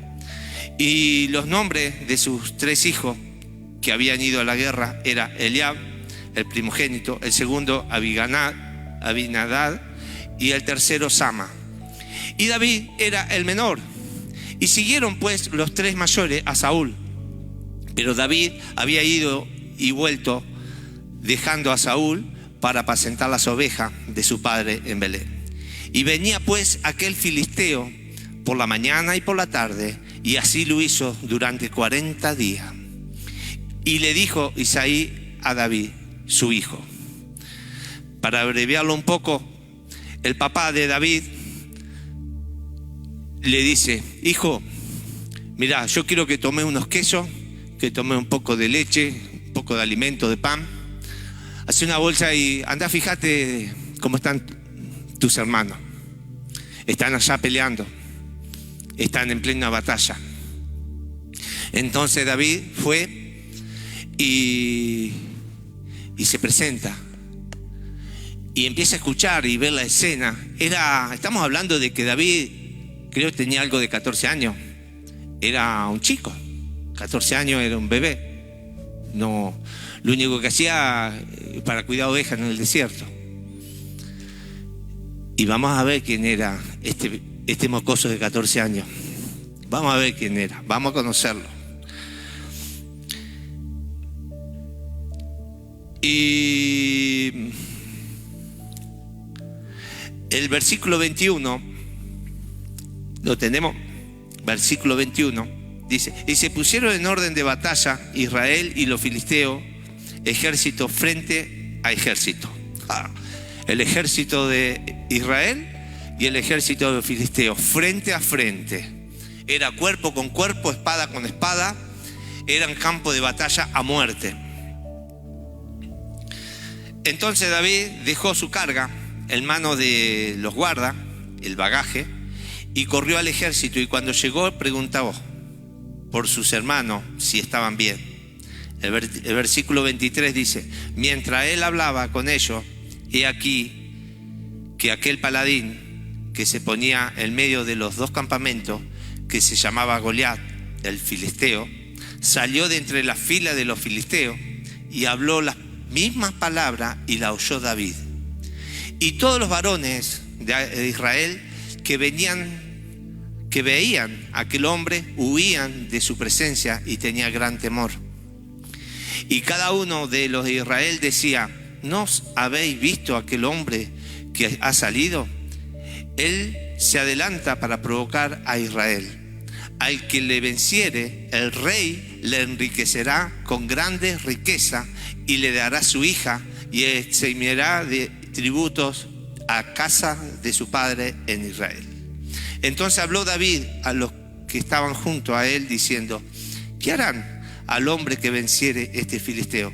Speaker 3: Y los nombres de sus 3 hijos que habían ido a la guerra era Eliab, el primogénito, el segundo Abinadab y el tercero Sama. Y David era el menor. Y siguieron pues los 3 mayores a Saúl. Pero David había ido y vuelto, dejando a Saúl para apacentar las ovejas de su padre en Belén. Y venía pues aquel filisteo por la mañana y por la tarde, y así lo hizo durante 40 días. Y le dijo Isaí a David, su hijo. Para abreviarlo un poco, el papá de David le dice: hijo, mira, yo quiero que tome unos quesos, que tome un poco de leche, un poco de alimento, de pan. Hace una bolsa y anda, fíjate cómo están tus hermanos. Están allá peleando, están en plena batalla. Entonces David fue y se presenta y empieza a escuchar y ver la escena. Estamos hablando de que David, creo que tenía algo de 14 años. Era un chico, 14 años, era un bebé. No, lo único que hacía para cuidar ovejas en el desierto. Y vamos a ver quién era este mocoso de 14 años. Vamos a ver quién era, vamos a conocerlo. Y el versículo 21, lo tenemos, versículo 21, dice: y se pusieron en orden de batalla Israel y los filisteos, ejército frente a ejército. El ejército de Israel y el ejército de los filisteos, frente a frente. Era cuerpo con cuerpo, espada con espada, eran campo de batalla a muerte. Entonces David dejó su carga en manos de los guardas, el bagaje, y corrió al ejército, y cuando llegó preguntó por sus hermanos si estaban bien. El versículo 23 dice: mientras él hablaba con ellos, he aquí que aquel paladín que se ponía en medio de los 2 campamentos, que se llamaba Goliat, el filisteo, salió de entre las filas de los filisteos y habló las mismas palabras, y la oyó David. Y todos los varones de Israel que veían a aquel hombre huían de su presencia y tenía gran temor. Y cada uno de los de Israel decía: ¿no habéis visto aquel hombre que ha salido? Él se adelanta para provocar a Israel. Al que le venciere, el rey le enriquecerá con grandes riquezas y le dará su hija, y eximiará de tributos a casa de su padre en Israel. Entonces habló David a los que estaban junto a él diciendo: ¿qué harán al hombre que venciere este filisteo?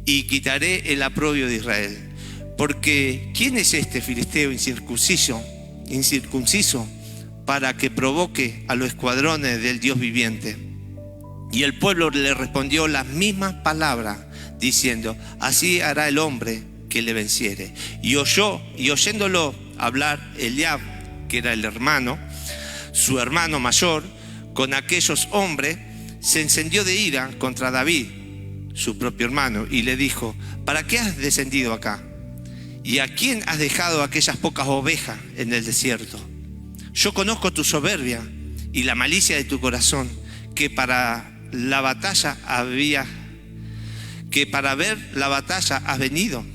Speaker 3: Y quitaré el aprobio de Israel. Porque ¿quién es este filisteo incircunciso para que provoque a los escuadrones del Dios viviente? Y el pueblo le respondió las mismas palabras, diciendo: así hará el hombre que le venciere. Y oyéndolo hablar Eliab, que era el hermano, su hermano mayor, con aquellos hombres, se encendió de ira contra David, su propio hermano, y le dijo: ¿para qué has descendido acá? ¿Y a quién has dejado aquellas pocas ovejas en el desierto? Yo conozco tu soberbia y la malicia de tu corazón, que para ver la batalla has venido,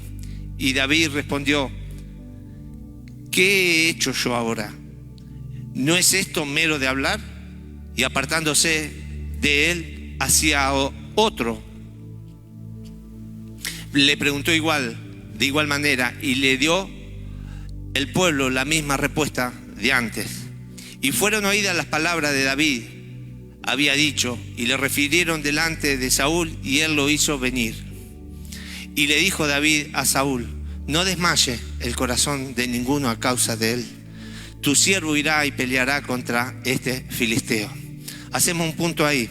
Speaker 3: Y David respondió: ¿qué he hecho yo ahora? ¿No es esto mero de hablar? Y apartándose de él hacia otro, le preguntó de igual manera, y le dio el pueblo la misma respuesta de antes. Y fueron oídas las palabras de David había dicho, y le refirieron delante de Saúl, y él lo hizo venir. Y le dijo David a Saúl: no desmaye el corazón de ninguno a causa de él. Tu siervo irá y peleará contra este filisteo. Hacemos un punto ahí.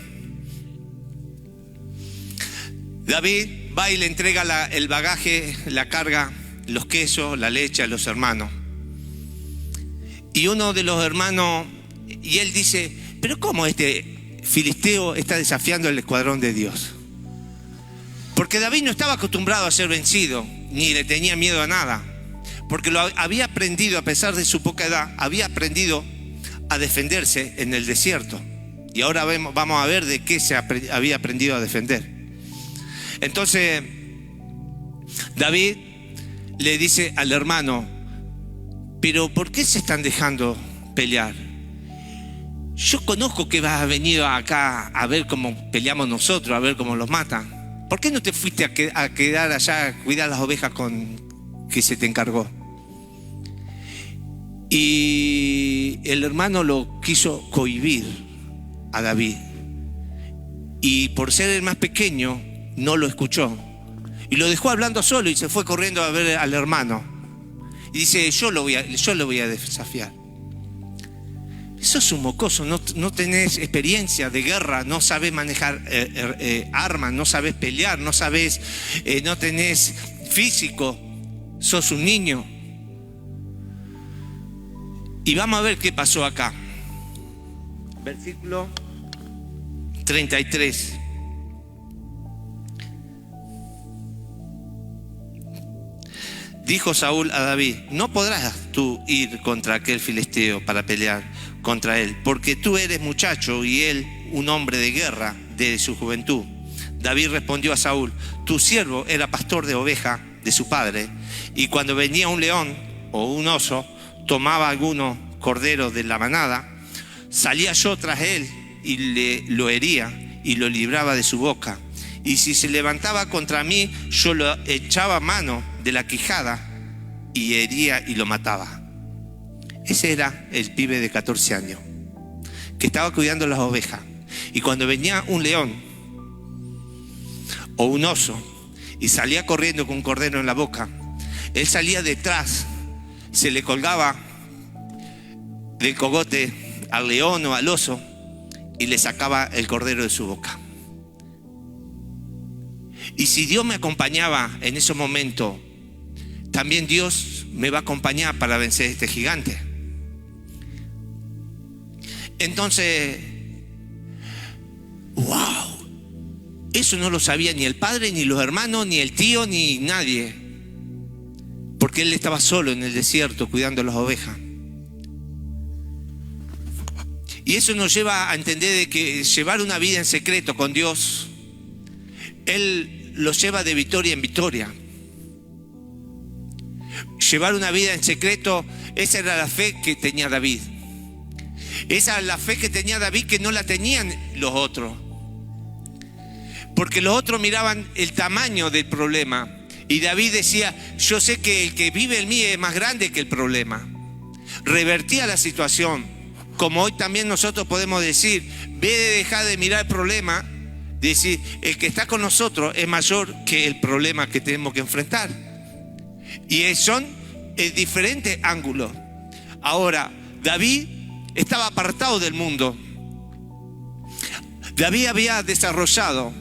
Speaker 3: David va y le entrega el bagaje, la carga, los quesos, la leche a los hermanos. Y uno de los hermanos, y él dice: pero ¿cómo este filisteo está desafiando el escuadrón de Dios? Porque David no estaba acostumbrado a ser vencido, ni le tenía miedo a nada. Porque lo había aprendido, a pesar de su poca edad, había aprendido a defenderse en el desierto. Y ahora vamos a ver de qué se había aprendido a defender. Entonces, David le dice al hermano: pero ¿por qué se están dejando pelear? Yo conozco que vas a venir acá a ver cómo peleamos nosotros, a ver cómo los matan. ¿Por qué no te fuiste a quedar allá a cuidar las ovejas que se te encargó? Y el hermano lo quiso cohibir a David. Y por ser el más pequeño, no lo escuchó. Y lo dejó hablando solo y se fue corriendo a ver al hermano. Y dice: yo lo voy a desafiar. Sos un mocoso, no tenés experiencia de guerra, no sabés manejar armas, no sabés pelear, no tenés físico, sos un niño. Y vamos a ver qué pasó acá. Versículo 33. Dijo Saúl a David: no podrás tú ir contra aquel filisteo para pelear contra él, porque tú eres muchacho y él un hombre de guerra de su juventud. David respondió a Saúl: tu siervo era pastor de oveja de su padre, y cuando venía un león o un oso, tomaba algunos corderos de la manada, salía yo tras él y lo hería y lo libraba de su boca. Y si se levantaba contra mí, yo lo echaba mano de la quijada y hería y lo mataba. Ese era el pibe de 14 años que estaba cuidando las ovejas. Y cuando venía un león o un oso y salía corriendo con un cordero en la boca, él salía detrás, se le colgaba del cogote al león o al oso y le sacaba el cordero de su boca. Y si Dios me acompañaba en ese momento, también Dios me va a acompañar para vencer a este gigante. Entonces, wow, eso no lo sabía ni el padre, ni los hermanos, ni el tío, ni nadie, porque él estaba solo en el desierto cuidando las ovejas. Y eso nos lleva a entender de que llevar una vida en secreto con Dios, Él lo lleva de victoria en victoria. Llevar una vida en secreto, esa era la fe que tenía David. Esa es la fe que tenía David, que no la tenían los otros. Porque los otros miraban el tamaño del problema. Y David decía: yo sé que el que vive en mí es más grande que el problema. Revertía la situación. Como hoy también nosotros podemos decir, ve de dejar de mirar el problema, decir, el que está con nosotros es mayor que el problema que tenemos que enfrentar. Y son diferentes ángulos. Ahora, David estaba apartado del mundo. David había desarrollado: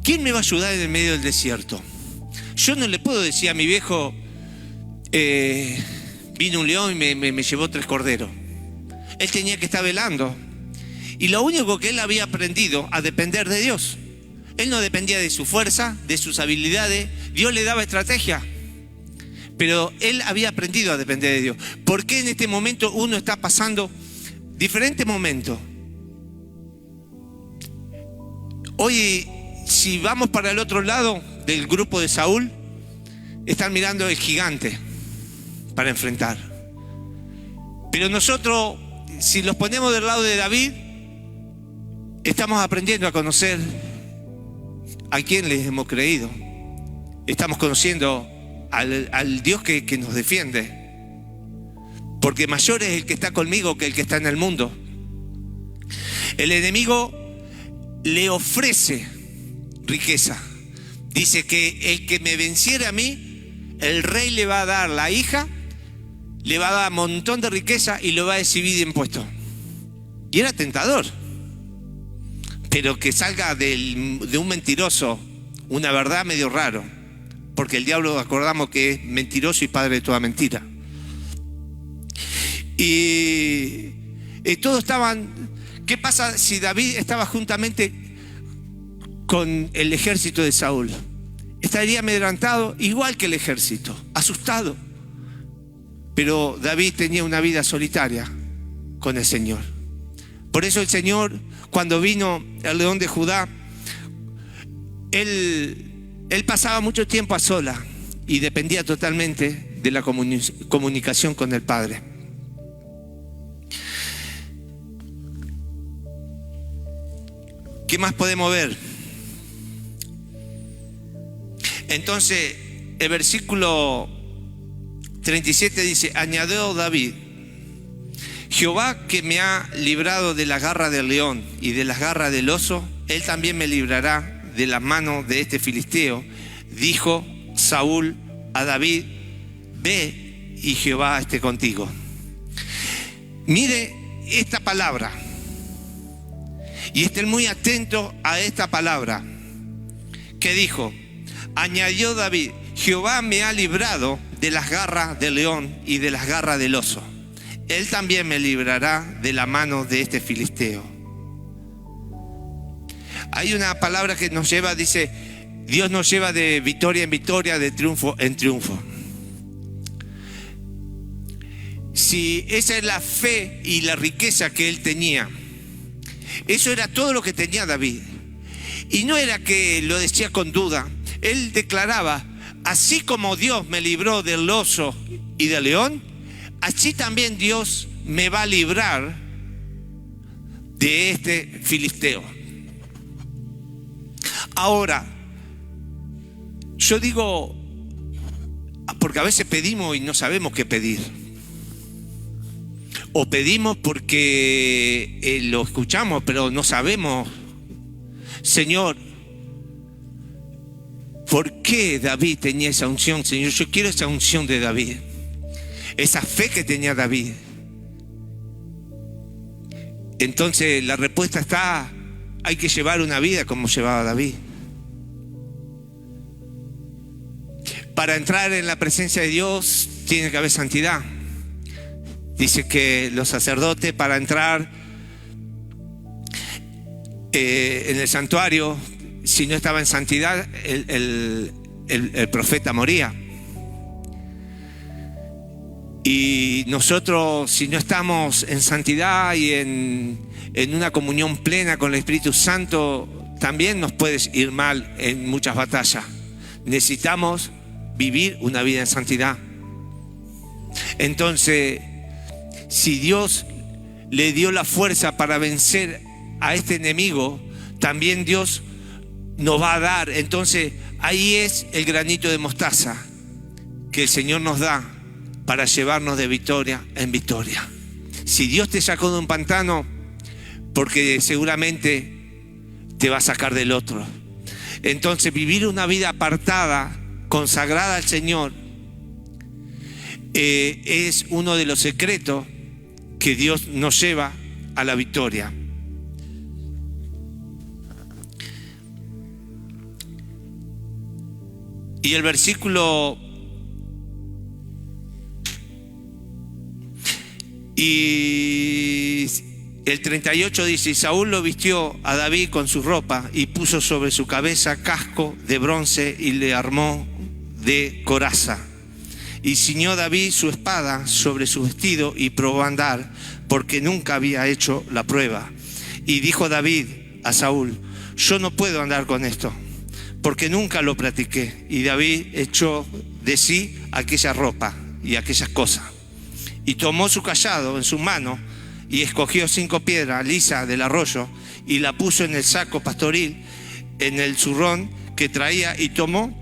Speaker 3: ¿quién me va a ayudar en el medio del desierto? Yo no le puedo decir a mi viejo, vino un león y me llevó 3 corderos. Él tenía que estar velando. Y lo único que él había aprendido a depender de Dios. Él no dependía de su fuerza, de sus habilidades. Dios le daba estrategia. Pero él había aprendido a depender de Dios. ¿Por qué en este momento uno está pasando diferentes momentos? Hoy, si vamos para el otro lado del grupo de Saúl, están mirando el gigante para enfrentar. Pero nosotros, si los ponemos del lado de David, estamos aprendiendo a conocer a quién les hemos creído. Estamos conociendo al Dios que nos defiende. Porque mayor es el que está conmigo que el que está en el mundo. El enemigo le ofrece riqueza. Dice que el que me venciera a mí, el rey le va a dar la hija, le va a dar un montón de riqueza y lo va a exhibir de impuestos. Y era tentador. Pero que salga de un mentiroso una verdad medio raro. Porque el diablo, acordamos que es mentiroso y padre de toda mentira. Y todos estaban... ¿Qué pasa si David estaba juntamente con el ejército de Saúl? Estaría amedrentado igual que el ejército, asustado. Pero David tenía una vida solitaria con el Señor. Por eso el Señor, cuando vino el león de Judá, él pasaba mucho tiempo a sola y dependía totalmente de la comunicación con el Padre. ¿Qué más podemos ver? Entonces, el versículo 37 dice: añadió David: Jehová, que me ha librado de la garra del león y de las garras del oso, él también me librará de la mano de este filisteo. Dijo Saúl a David: ve y Jehová esté contigo. Mire esta palabra y estén muy atentos a esta palabra que dijo. Añadió David: Jehová me ha librado de las garras del león y de las garras del oso. Él también me librará de la mano de este filisteo. Hay una palabra que nos lleva, dice, Dios nos lleva de victoria en victoria, de triunfo en triunfo. Si esa es la fe y la riqueza que él tenía, eso era todo lo que tenía David. Y no era que lo decía con duda. Él declaraba: así como Dios me libró del oso y del león, así también Dios me va a librar de este filisteo. Ahora, yo digo, porque a veces pedimos y no sabemos qué pedir. O pedimos porque lo escuchamos, pero no sabemos. Señor, ¿por qué David tenía esa unción? Señor, yo quiero esa unción de David. Esa fe que tenía David. Entonces la respuesta está: hay que llevar una vida como llevaba David. Para entrar en la presencia de Dios tiene que haber santidad. Dice que los sacerdotes, para entrar en el santuario, si no estaba en santidad, el profeta moría. Y nosotros, si no estamos en santidad y en una comunión plena con el Espíritu Santo, también nos puede ir mal en muchas batallas. Necesitamos vivir una vida en santidad. Entonces, si Dios le dio la fuerza para vencer a este enemigo, también Dios nos va a dar. Entonces, ahí es el granito de mostaza que el Señor nos da para llevarnos de victoria en victoria. Si Dios te sacó de un pantano, porque seguramente te va a sacar del otro. Entonces, vivir una vida apartada, consagrada al Señor, es uno de los secretos que Dios nos lleva a la victoria. Y el versículo y el 38 dice: Saúl lo vistió a David con su ropa y puso sobre su cabeza casco de bronce y le armó de coraza. Y ciñó David su espada sobre su vestido y probó a andar, porque nunca había hecho la prueba. Y dijo David a Saúl: yo no puedo andar con esto, porque nunca lo practiqué. Y David echó de sí aquella ropa y aquellas cosas. Y tomó su cayado en su mano y escogió 5 piedras lisas del arroyo y la puso en el saco pastoril, en el zurrón que traía, y tomó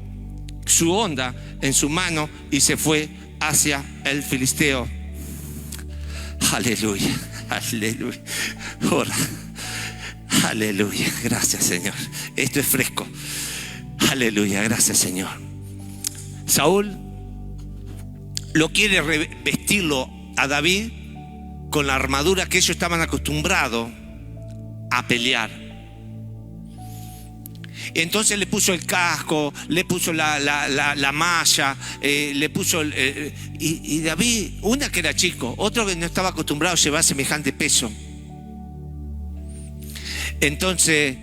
Speaker 3: su honda en su mano y se fue hacia el filisteo. Aleluya, aleluya. Ora. Aleluya, gracias Señor. Esto es fresco. Aleluya, gracias Señor. Saúl lo quiere revestirlo a David con la armadura que ellos estaban acostumbrados a pelear. Entonces le puso el casco, le puso la malla, le puso y David, una que era chico, otro que no estaba acostumbrado a llevar semejante peso. Entonces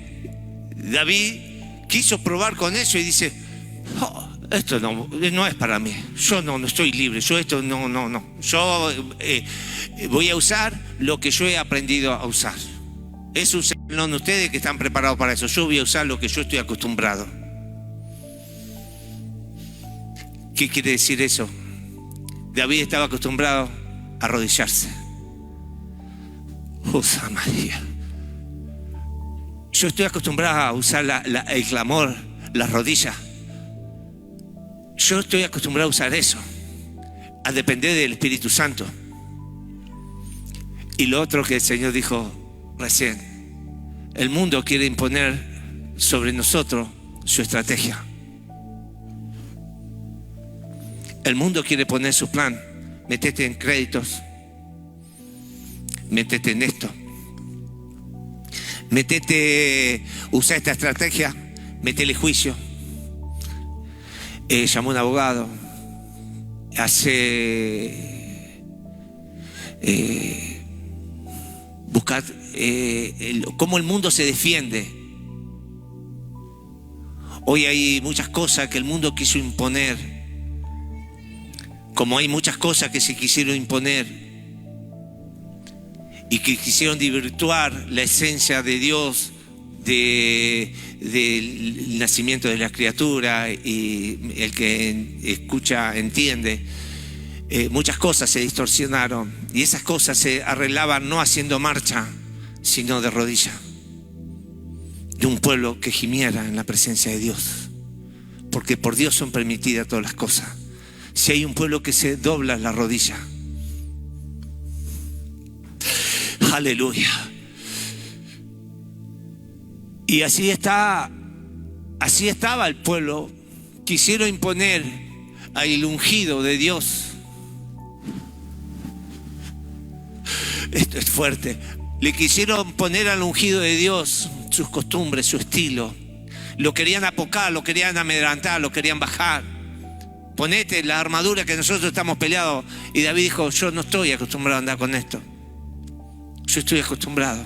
Speaker 3: David quiso probar con eso y dice: oh, esto no es para mí, yo no estoy libre, yo esto no, yo voy a usar lo que yo he aprendido a usar. Eso no ustedes que están preparados para eso, yo voy a usar lo que yo estoy acostumbrado. ¿Qué quiere decir eso? David estaba acostumbrado a arrodillarse. Usa María. Yo estoy acostumbrado a usar el clamor, las rodillas. Yo estoy acostumbrado a usar eso, a depender del Espíritu Santo. Y lo otro que el Señor dijo recién: el mundo quiere imponer sobre nosotros su estrategia. El mundo quiere poner su plan. Métete en créditos, métete en esto, métete, usa esta estrategia, métele juicio. Llamó a un abogado, buscar cómo el mundo se defiende. Hoy hay muchas cosas que el mundo quiso imponer, como hay muchas cosas que se quisieron imponer y que quisieron desvirtuar la esencia de Dios, del nacimiento de la criatura, y el que escucha entiende. Muchas cosas se distorsionaron y esas cosas se arreglaban no haciendo marcha, sino de rodillas, de un pueblo que gimiera en la presencia de Dios, porque por Dios son permitidas todas las cosas. Si hay un pueblo que se dobla la rodilla, aleluya. Y así estaba el pueblo. Quisieron imponer al ungido de Dios. Esto es fuerte. Le quisieron poner al ungido de Dios sus costumbres, su estilo. Lo querían apocar, lo querían amedrantar, lo querían bajar. Ponete la armadura que nosotros estamos peleados. Y David dijo: yo no estoy acostumbrado a andar con esto. Yo estoy acostumbrado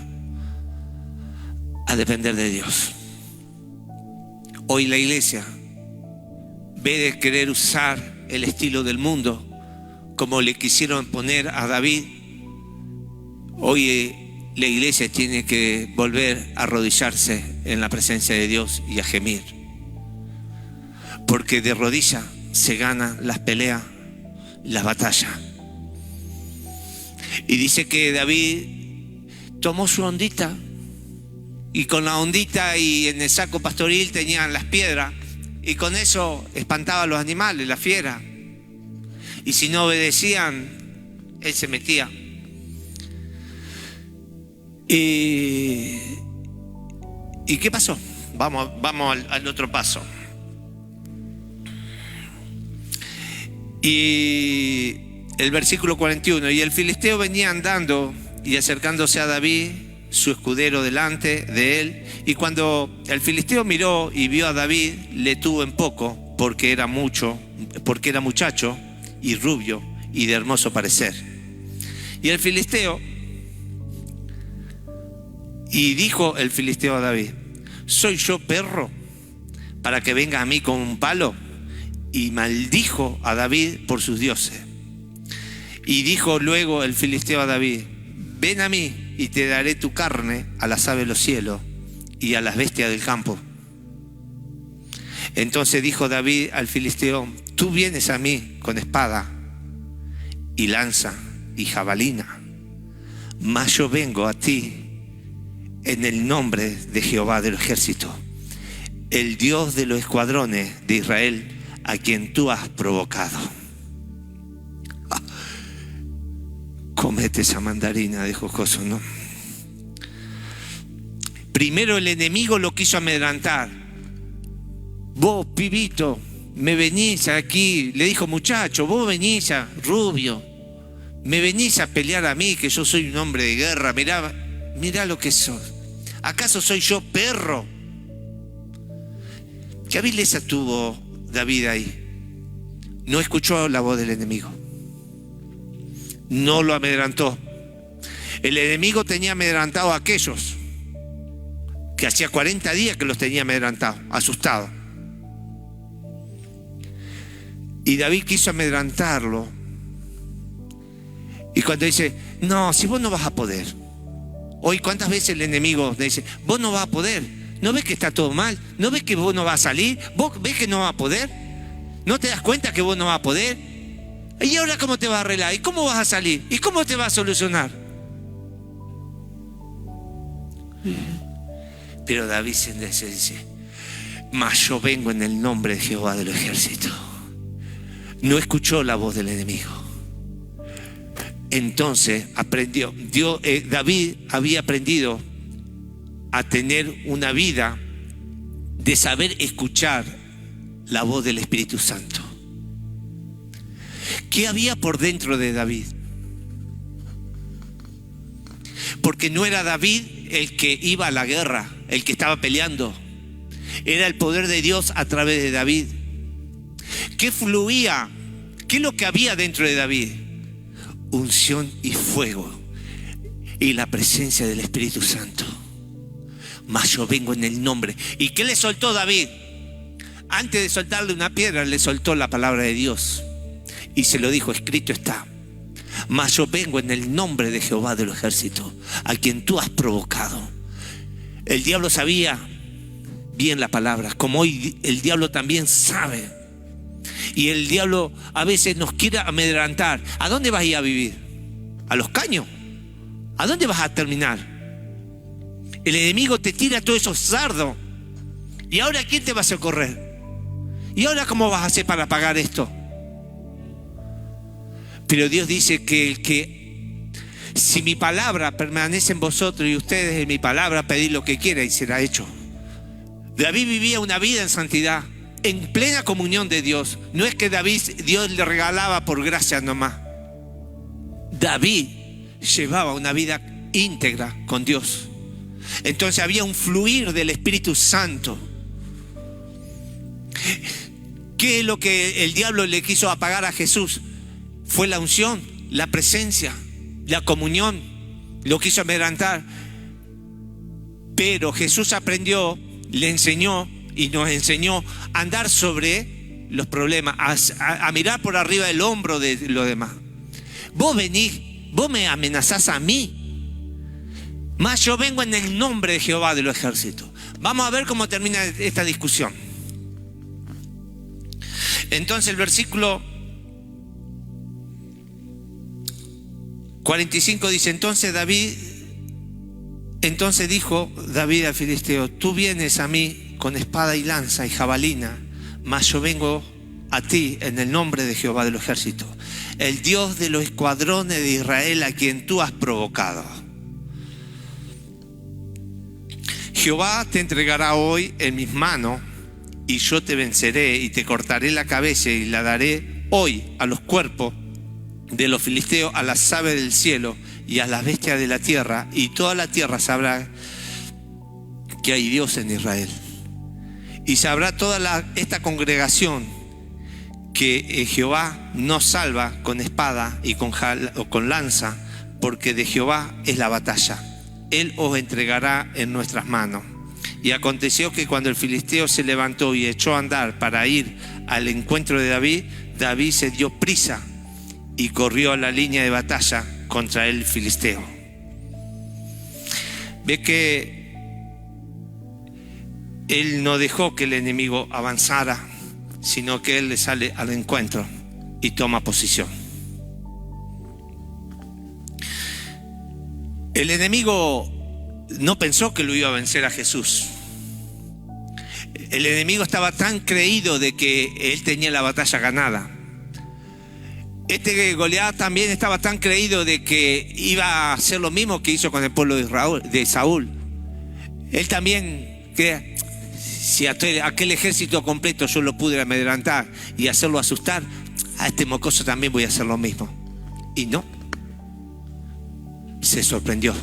Speaker 3: a depender de Dios. Hoy la iglesia, en vez de querer usar el estilo del mundo como le quisieron poner a David, hoy la iglesia tiene que volver a arrodillarse en la presencia de Dios y a gemir, porque de rodillas se ganan las peleas, las batallas. Y dice que David tomó su ondita, y con la ondita y en el saco pastoril tenían las piedras, y con eso espantaba a los animales, la fiera. Y si no obedecían, él se metía. ¿Y qué pasó? Vamos al otro paso. Y el versículo 41: y el filisteo venía andando y acercándose a David, su escudero, delante de él. Y cuando el filisteo miró y vio a David, le tuvo en poco, porque era muchacho y rubio y de hermoso parecer. Y dijo el filisteo a David: ¿soy yo perro para que venga a mí con un palo? Y maldijo a David por sus dioses. Y dijo luego el filisteo a David: ven a mí y te daré tu carne a las aves de los cielos y a las bestias del campo. Entonces dijo David al filisteo: tú vienes a mí con espada y lanza y jabalina, mas yo vengo a ti en el nombre de Jehová de los ejércitos, el Dios de los escuadrones de Israel, a quien tú has provocado. Comete esa mandarina de jocoso, ¿no? Primero el enemigo lo quiso amedrentar. Vos, pibito, me venís aquí, le dijo: muchacho, vos venís a rubio, me venís a pelear a mí, que yo soy un hombre de guerra. Mirá lo que sos. ¿Acaso soy yo perro? ¿Qué vileza tuvo David ahí? No escuchó la voz del enemigo, no lo amedrentó. El enemigo tenía amedrentado a aquellos que hacía 40 días que los tenía amedrentados, asustados. Y David quiso amedrentarlo. Y cuando dice: no, si vos no vas a poder. Hoy, ¿cuántas veces el enemigo le dice: vos no vas a poder? ¿No ves que está todo mal? ¿No ves que vos no vas a salir? ¿Vos ves que no vas a poder? ¿No te das cuenta que vos no vas a poder? ¿Y ahora cómo te vas a arreglar? ¿Y cómo vas a salir? ¿Y cómo te vas a solucionar? Pero David se dice: mas yo vengo en el nombre de Jehová de los ejércitos. No escuchó la voz del enemigo. Entonces aprendió. David había aprendido a tener una vida de saber escuchar la voz del Espíritu Santo. ¿Qué había por dentro de David? Porque no era David el que iba a la guerra, el que estaba peleando. Era el poder de Dios a través de David. ¿Qué fluía? ¿Qué es lo que había dentro de David? Unción y fuego y la presencia del Espíritu Santo. Mas yo vengo en el nombre. ¿Y qué le soltó David? Antes de soltarle una piedra, le soltó la palabra de Dios y se lo dijo: escrito está. Mas yo vengo en el nombre de Jehová de los ejércitos, a quien tú has provocado. El diablo sabía bien la palabra, como hoy el diablo también sabe. Y el diablo a veces nos quiere amedrentar. ¿A dónde vas a ir a vivir? ¿A los caños? ¿A dónde vas a terminar? El enemigo te tira todos esos dardos. ¿Y ahora quién te va a socorrer? ¿Y ahora cómo vas a hacer para pagar esto? Pero Dios dice que si mi palabra permanece en vosotros y ustedes en mi palabra, pedid lo que quiera y será hecho. David vivía una vida en santidad, en plena comunión de Dios. No es que Dios le regalaba por gracia nomás. David llevaba una vida íntegra con Dios. Entonces había un fluir del Espíritu Santo. ¿Qué es lo que el diablo le quiso apagar a Jesús? Fue la unción, la presencia, la comunión. Lo quiso amedrentar. Pero Jesús aprendió, le enseñó y nos enseñó a andar sobre los problemas, a mirar por arriba del hombro de los demás. Vos venís, vos me amenazás a mí, mas yo vengo en el nombre de Jehová de los ejércitos. Vamos a ver cómo termina esta discusión. Entonces el versículo 45 dice: entonces dijo David al filisteo: tú vienes a mí con espada y lanza y jabalina, mas yo vengo a ti en el nombre de Jehová de los ejércitos, el Dios de los escuadrones de Israel, a quien tú has provocado. Jehová te entregará hoy en mis manos, y yo te venceré y te cortaré la cabeza y la daré hoy a los cuerpos de los filisteos, a las aves del cielo y a las bestias de la tierra, y toda la tierra sabrá que hay Dios en Israel. Y sabrá toda esta congregación que Jehová nos salva con espada y con lanza, porque de Jehová es la batalla. Él os entregará en nuestras manos. Y aconteció que cuando el filisteo se levantó y echó a andar para ir al encuentro de David, David se dio prisa y corrió a la línea de batalla contra el filisteo. Ve que él no dejó que el enemigo avanzara sino que él le sale al encuentro y toma posición. El enemigo no pensó que lo iba a vencer a Jesús. El enemigo estaba tan creído de que él tenía la batalla ganada. Goliat también estaba tan creído de que iba a hacer lo mismo que hizo con el pueblo de Saúl. Él también creía, si aquel ejército completo yo lo pude amedrentar y hacerlo asustar, a este mocoso también voy a hacer lo mismo. Y no, se sorprendió.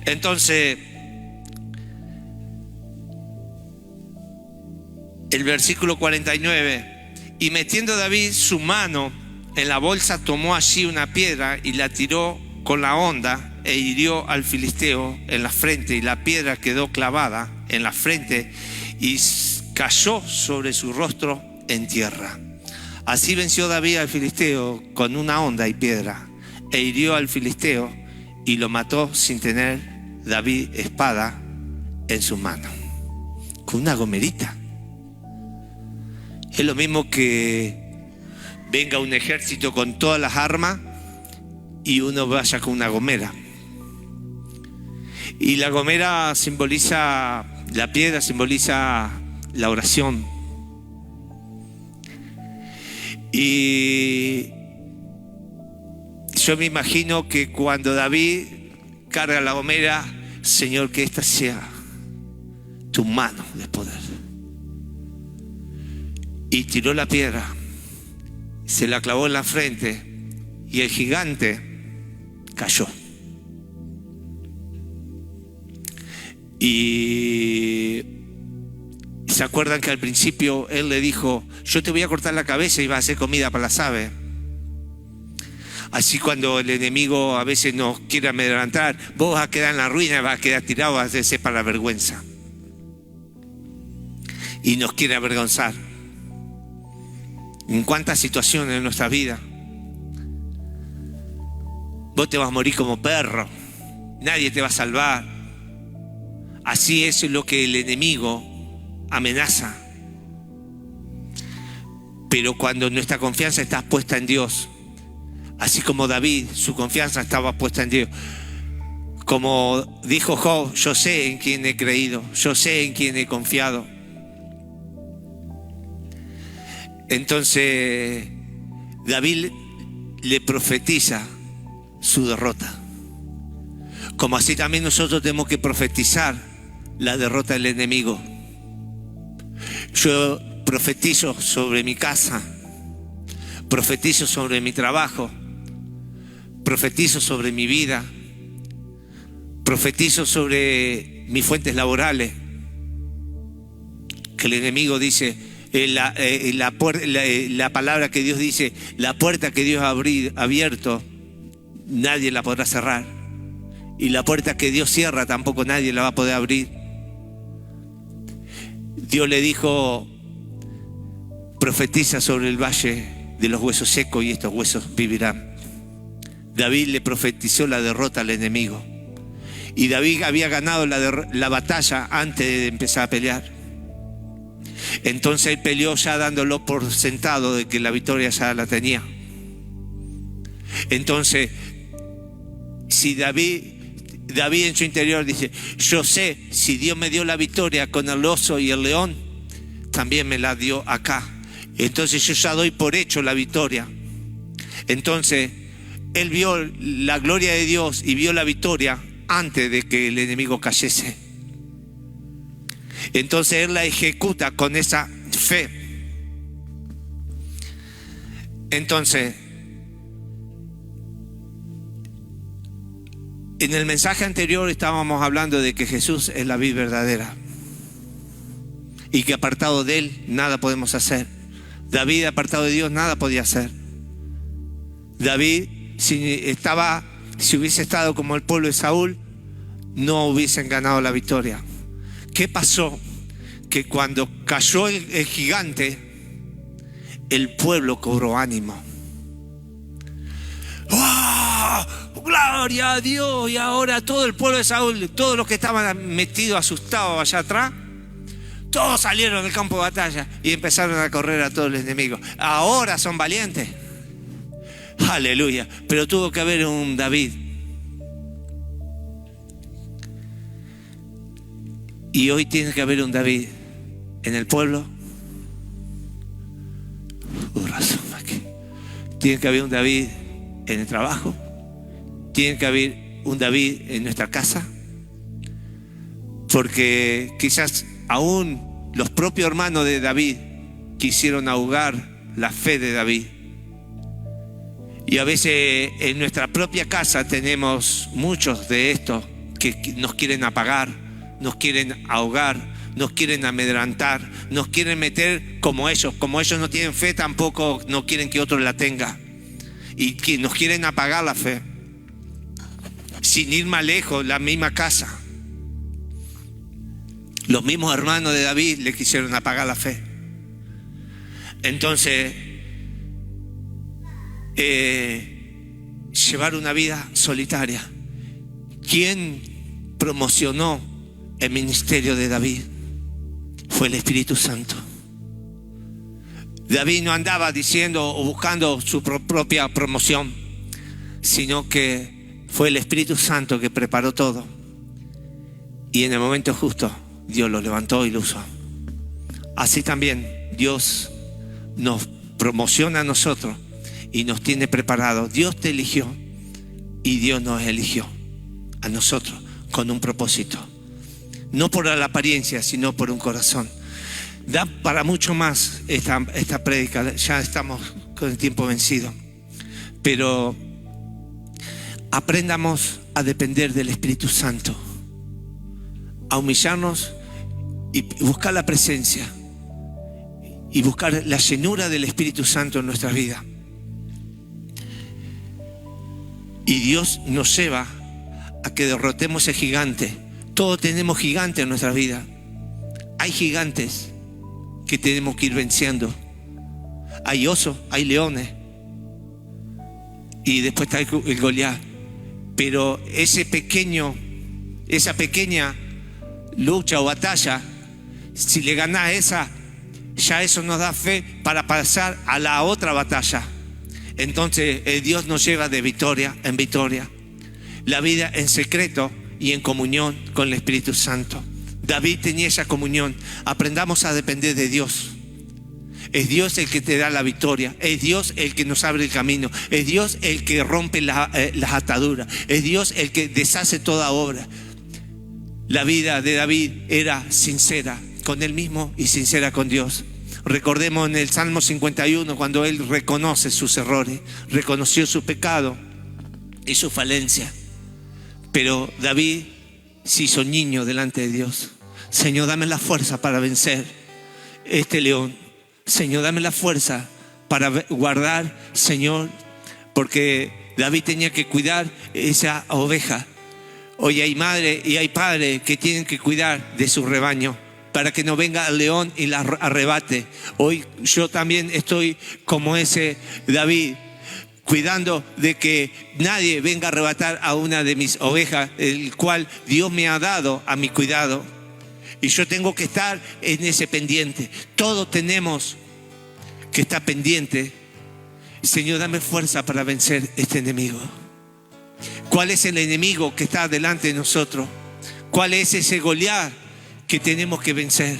Speaker 3: Entonces, el versículo 49, y metiendo David su mano en la bolsa, tomó allí una piedra y la tiró con la honda e hirió al filisteo en la frente, y la piedra quedó clavada en la frente y cayó sobre su rostro en tierra. Así venció David al filisteo con una honda y piedra, e hirió al filisteo y lo mató sin tener David espada en su mano, con una gomerita. Es lo mismo que venga un ejército con todas las armas y uno vaya con una gomera. Y la gomera simboliza, la piedra simboliza la oración. Y yo me imagino que cuando David carga la gomera, Señor, que esta sea tu mano de poder. Y tiró la piedra, se la clavó en la frente y el gigante cayó. Y se acuerdan que al principio él le dijo, yo te voy a cortar la cabeza y vas a hacer comida para las aves. Así cuando el enemigo a veces nos quiere amedrentar, vos vas a quedar en la ruina, vas a quedar tirado, vas a ser para la vergüenza. Y nos quiere avergonzar. En cuántas situaciones en nuestra vida vos te vas a morir como perro, nadie te va a salvar. Así es lo que el enemigo amenaza. Pero cuando nuestra confianza está puesta en Dios, así como David, su confianza estaba puesta en Dios, como dijo Job, yo sé en quién he creído, yo sé en quién he confiado. Entonces David le profetiza su derrota, como así también nosotros tenemos que profetizar la derrota del enemigo. Yo profetizo sobre mi casa, profetizo sobre mi trabajo, profetizo sobre mi vida, profetizo sobre mis fuentes laborales, que el enemigo dice, la palabra que Dios dice, la puerta que Dios ha abierto, nadie la podrá cerrar. Y la puerta que Dios cierra, tampoco nadie la va a poder abrir. Dios le dijo, profetiza sobre el valle de los huesos secos y estos huesos vivirán. David le profetizó la derrota al enemigo. Y David había ganado la batalla antes de empezar a pelear. Entonces él peleó ya dándolo por sentado de que la victoria ya la tenía. Entonces, si David en su interior dice, yo sé, si Dios me dio la victoria con el oso y el león, también me la dio acá. Entonces yo ya doy por hecho la victoria. Entonces él vio la gloria de Dios y vio la victoria antes de que el enemigo cayese. Entonces él la ejecuta con esa fe. Entonces, en el mensaje anterior estábamos hablando de que Jesús es la vid verdadera y que apartado de él nada podemos hacer. David, apartado de Dios, nada podía hacer. David, si hubiese estado como el pueblo de Saúl, no hubiesen ganado la victoria. ¿Qué pasó? Que cuando cayó el gigante, el pueblo cobró ánimo. ¡Oh! ¡Gloria a Dios! Y ahora todo el pueblo de Saúl, todos los que estaban metidos, asustados allá atrás, Todos salieron del campo de batalla y empezaron a correr a todos los enemigos. Ahora son valientes. Aleluya. Pero tuvo que haber un David. Y hoy tiene que haber un David en el pueblo. Tiene que haber un David en el trabajo. Tiene que haber un David en nuestra casa. Porque quizás aún los propios hermanos de David quisieron ahogar la fe de David. Y a veces en nuestra propia casa tenemos muchos de estos que nos quieren apagar, nos quieren ahogar, nos quieren amedrentar, nos quieren meter como ellos. Como ellos no tienen fe, tampoco no quieren que otro la tenga. Y que nos quieren apagar la fe. Sin ir más lejos, la misma casa. Los mismos hermanos de David le quisieron apagar la fe. Entonces, llevar una vida solitaria. ¿Quién promocionó el ministerio de David? Fue el Espíritu Santo. David no andaba diciendo o buscando su propia promoción, sino que fue el Espíritu Santo que preparó todo. Y en el momento justo, Dios lo levantó y lo usó. Así también Dios nos promociona a nosotros y nos tiene preparados. Dios te eligió y Dios nos eligió a nosotros con un propósito. No por la apariencia, sino por un corazón. Da para mucho más esta prédica. Ya estamos con el tiempo vencido. Pero aprendamos a depender del Espíritu Santo, a humillarnos y buscar la presencia y buscar la llenura del Espíritu Santo en nuestras vidas. Y Dios nos lleva a que derrotemos ese gigante. Todos tenemos gigantes en nuestras vidas. Hay gigantes que tenemos que ir venciendo. Hay osos, hay leones. Y después está el Goliat. Pero esa pequeña lucha o batalla, si le ganás esa, ya eso nos da fe para pasar a la otra batalla. Entonces Dios nos lleva de victoria en victoria. La vida en secreto y en comunión con el Espíritu Santo. David tenía esa comunión. Aprendamos a depender de Dios. Es Dios el que te da la victoria. Es Dios el que nos abre el camino. Es Dios el que rompe las ataduras. Es Dios el que deshace toda obra. La vida de David era sincera con él mismo y sincera con Dios. Recordemos en el Salmo 51 cuando él reconoce sus errores, reconoció su pecado y su falencia. Pero David se hizo niño delante de Dios. Señor, dame la fuerza para vencer este león. Señor, dame la fuerza para guardar, Señor, porque David tenía que cuidar esa oveja. Hoy hay madre y hay padre que tienen que cuidar de su rebaño para que no venga el león y la arrebate. Hoy yo también estoy como ese David, cuidando de que nadie venga a arrebatar a una de mis ovejas, el cual Dios me ha dado a mi cuidado. Y yo tengo que estar en ese pendiente. Todos tenemos que estar pendiente. Señor, dame fuerza para vencer este enemigo. ¿Cuál es el enemigo que está delante de nosotros? ¿Cuál es ese Goliat que tenemos que vencer?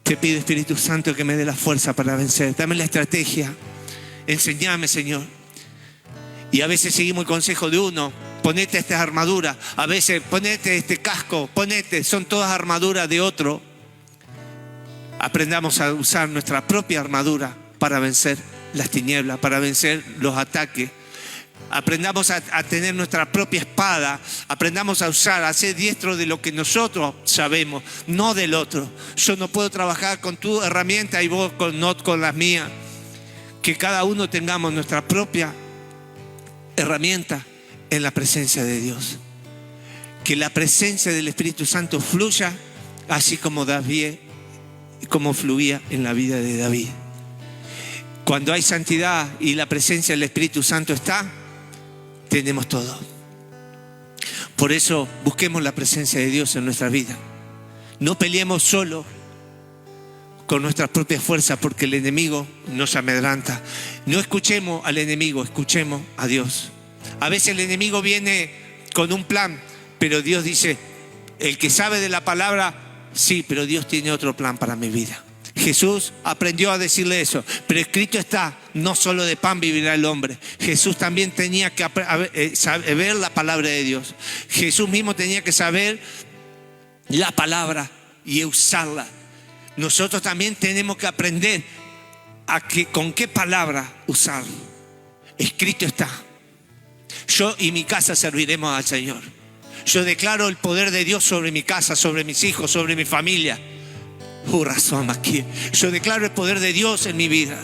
Speaker 3: Te pido, Espíritu Santo, que me dé la fuerza para vencer. Dame la estrategia. Enséñame, Señor. Y a veces seguimos el consejo de uno. Ponete esta armadura. A veces ponete este casco. Ponete. Son todas armaduras de otro. Aprendamos a usar nuestra propia armadura para vencer las tinieblas, para vencer los ataques. Aprendamos a tener nuestra propia espada. Aprendamos a usar, a ser diestro de lo que nosotros sabemos, no del otro. Yo no puedo trabajar con tu herramienta y vos no con las mías. Que cada uno tengamos nuestra propia herramienta en la presencia de Dios. Que la presencia del Espíritu Santo fluya así como David, como fluía en la vida de David. Cuando hay santidad y la presencia del Espíritu Santo está, tenemos todo. Por eso busquemos la presencia de Dios en nuestra vida. No peleemos solo, con nuestras propias fuerzas, porque el enemigo nos amedrenta. No escuchemos al enemigo, escuchemos a Dios. A veces el enemigo viene con un plan, pero Dios dice, el que sabe de la palabra, sí, pero Dios tiene otro plan para mi vida. Jesús aprendió a decirle eso, pero escrito está, no solo de pan vivirá el hombre. Jesús también tenía que ver la palabra de Dios. Jesús mismo tenía que saber la palabra y usarla. Nosotros también tenemos que aprender con qué palabra usar. Escrito está. Yo y mi casa serviremos al Señor. Yo declaro el poder de Dios sobre mi casa, sobre mis hijos, sobre mi familia. Razón aquí. Yo declaro el poder de Dios en mi vida.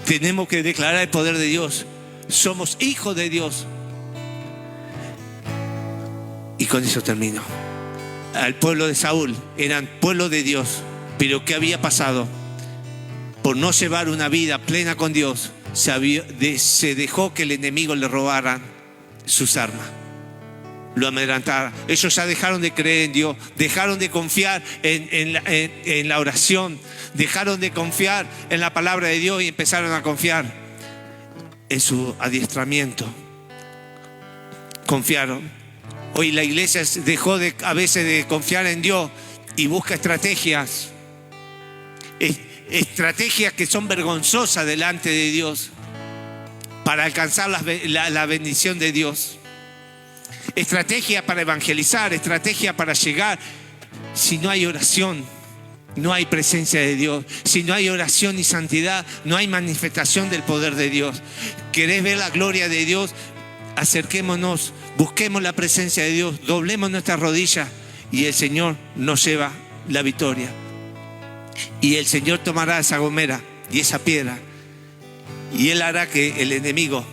Speaker 3: Tenemos que declarar el poder de Dios. Somos hijos de Dios. Y con eso termino. Al pueblo de Saúl eran pueblo de Dios, pero ¿qué había pasado? Por no llevar una vida plena con Dios, se dejó que el enemigo le robara sus armas, lo amedrentara. Ellos ya dejaron de creer en Dios, dejaron de confiar en la oración, dejaron de confiar en la palabra de Dios y empezaron a confiar en su adiestramiento. Confiaron. Hoy la iglesia dejó a veces de confiar en Dios y busca estrategias que son vergonzosas delante de Dios para alcanzar la bendición de Dios. Estrategia para evangelizar, estrategia para llegar. Si no hay oración, no hay presencia de Dios. Si no hay oración y santidad, no hay manifestación del poder de Dios. ¿Querés ver la gloria de Dios? Acerquémonos, busquemos la presencia de Dios, doblemos nuestras rodillas y el Señor nos lleva la victoria. Y el Señor tomará esa gomera y esa piedra y Él hará que el enemigo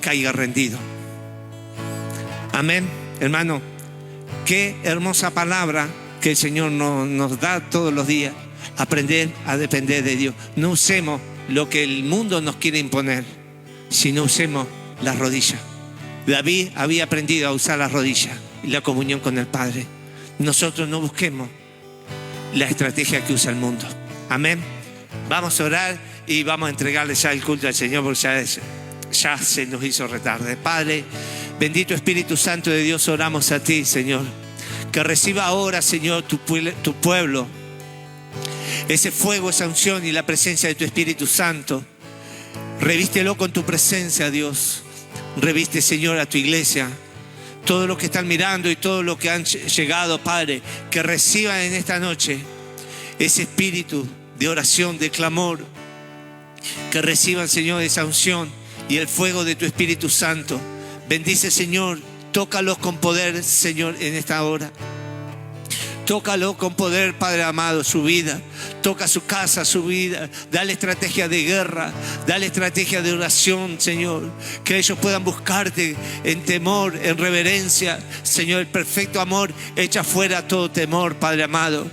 Speaker 3: caiga rendido. Amén, hermano. Qué hermosa palabra que el Señor nos da todos los días. Aprender a depender de Dios. No usemos lo que el mundo nos quiere imponer, sino usemos las rodillas. David había aprendido a usar las rodillas y la comunión con el Padre. Nosotros no busquemos la estrategia que usa el mundo. Amén. Vamos a orar y vamos a entregarle ya el culto al Señor, porque ya se nos hizo retarde. Padre, bendito Espíritu Santo de Dios, oramos a ti, Señor. Que reciba ahora, Señor, tu pueblo ese fuego, esa unción y la presencia de tu Espíritu Santo. Revístelo con tu presencia, Dios. Reviste, Señor, a tu iglesia. Todos los que están mirando y todos los que han llegado, Padre, que reciban en esta noche ese espíritu de oración, de clamor. Que reciban, Señor, esa unción y el fuego de tu Espíritu Santo. Bendice, Señor. Tócalos con poder, Señor, en esta hora. Tócalo con poder, Padre amado, su vida. Toca su casa, su vida. Dale estrategia de guerra. Dale estrategia de oración, Señor. Que ellos puedan buscarte en temor, en reverencia. Señor, el perfecto amor echa fuera todo temor, Padre amado.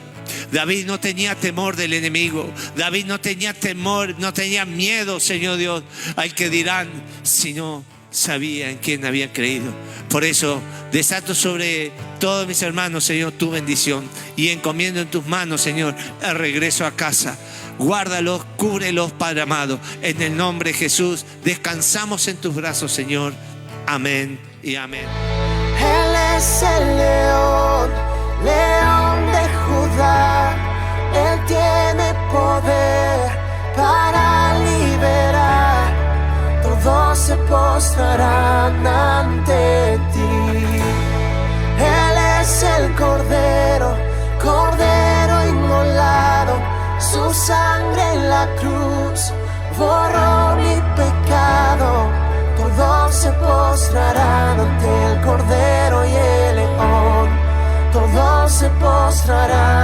Speaker 3: David no tenía temor del enemigo. David no tenía temor, no tenía miedo, Señor Dios, al que dirán, sino sabía en quién habían creído. Por eso desato sobre todos mis hermanos, Señor, tu bendición, y encomiendo en tus manos, Señor, el regreso a casa. Guárdalos, cúbrelos, Padre amado, en el nombre de Jesús. Descansamos en tus brazos, Señor. Amén y amén.
Speaker 1: Él es el león, león de Judá. Él tiene poder para liberar. Todos se postrarán ante ti. Él es el Cordero, Cordero inmolado. Su sangre en la cruz borró mi pecado. Todos se postrarán ante el Cordero y el León. Todos se postrarán.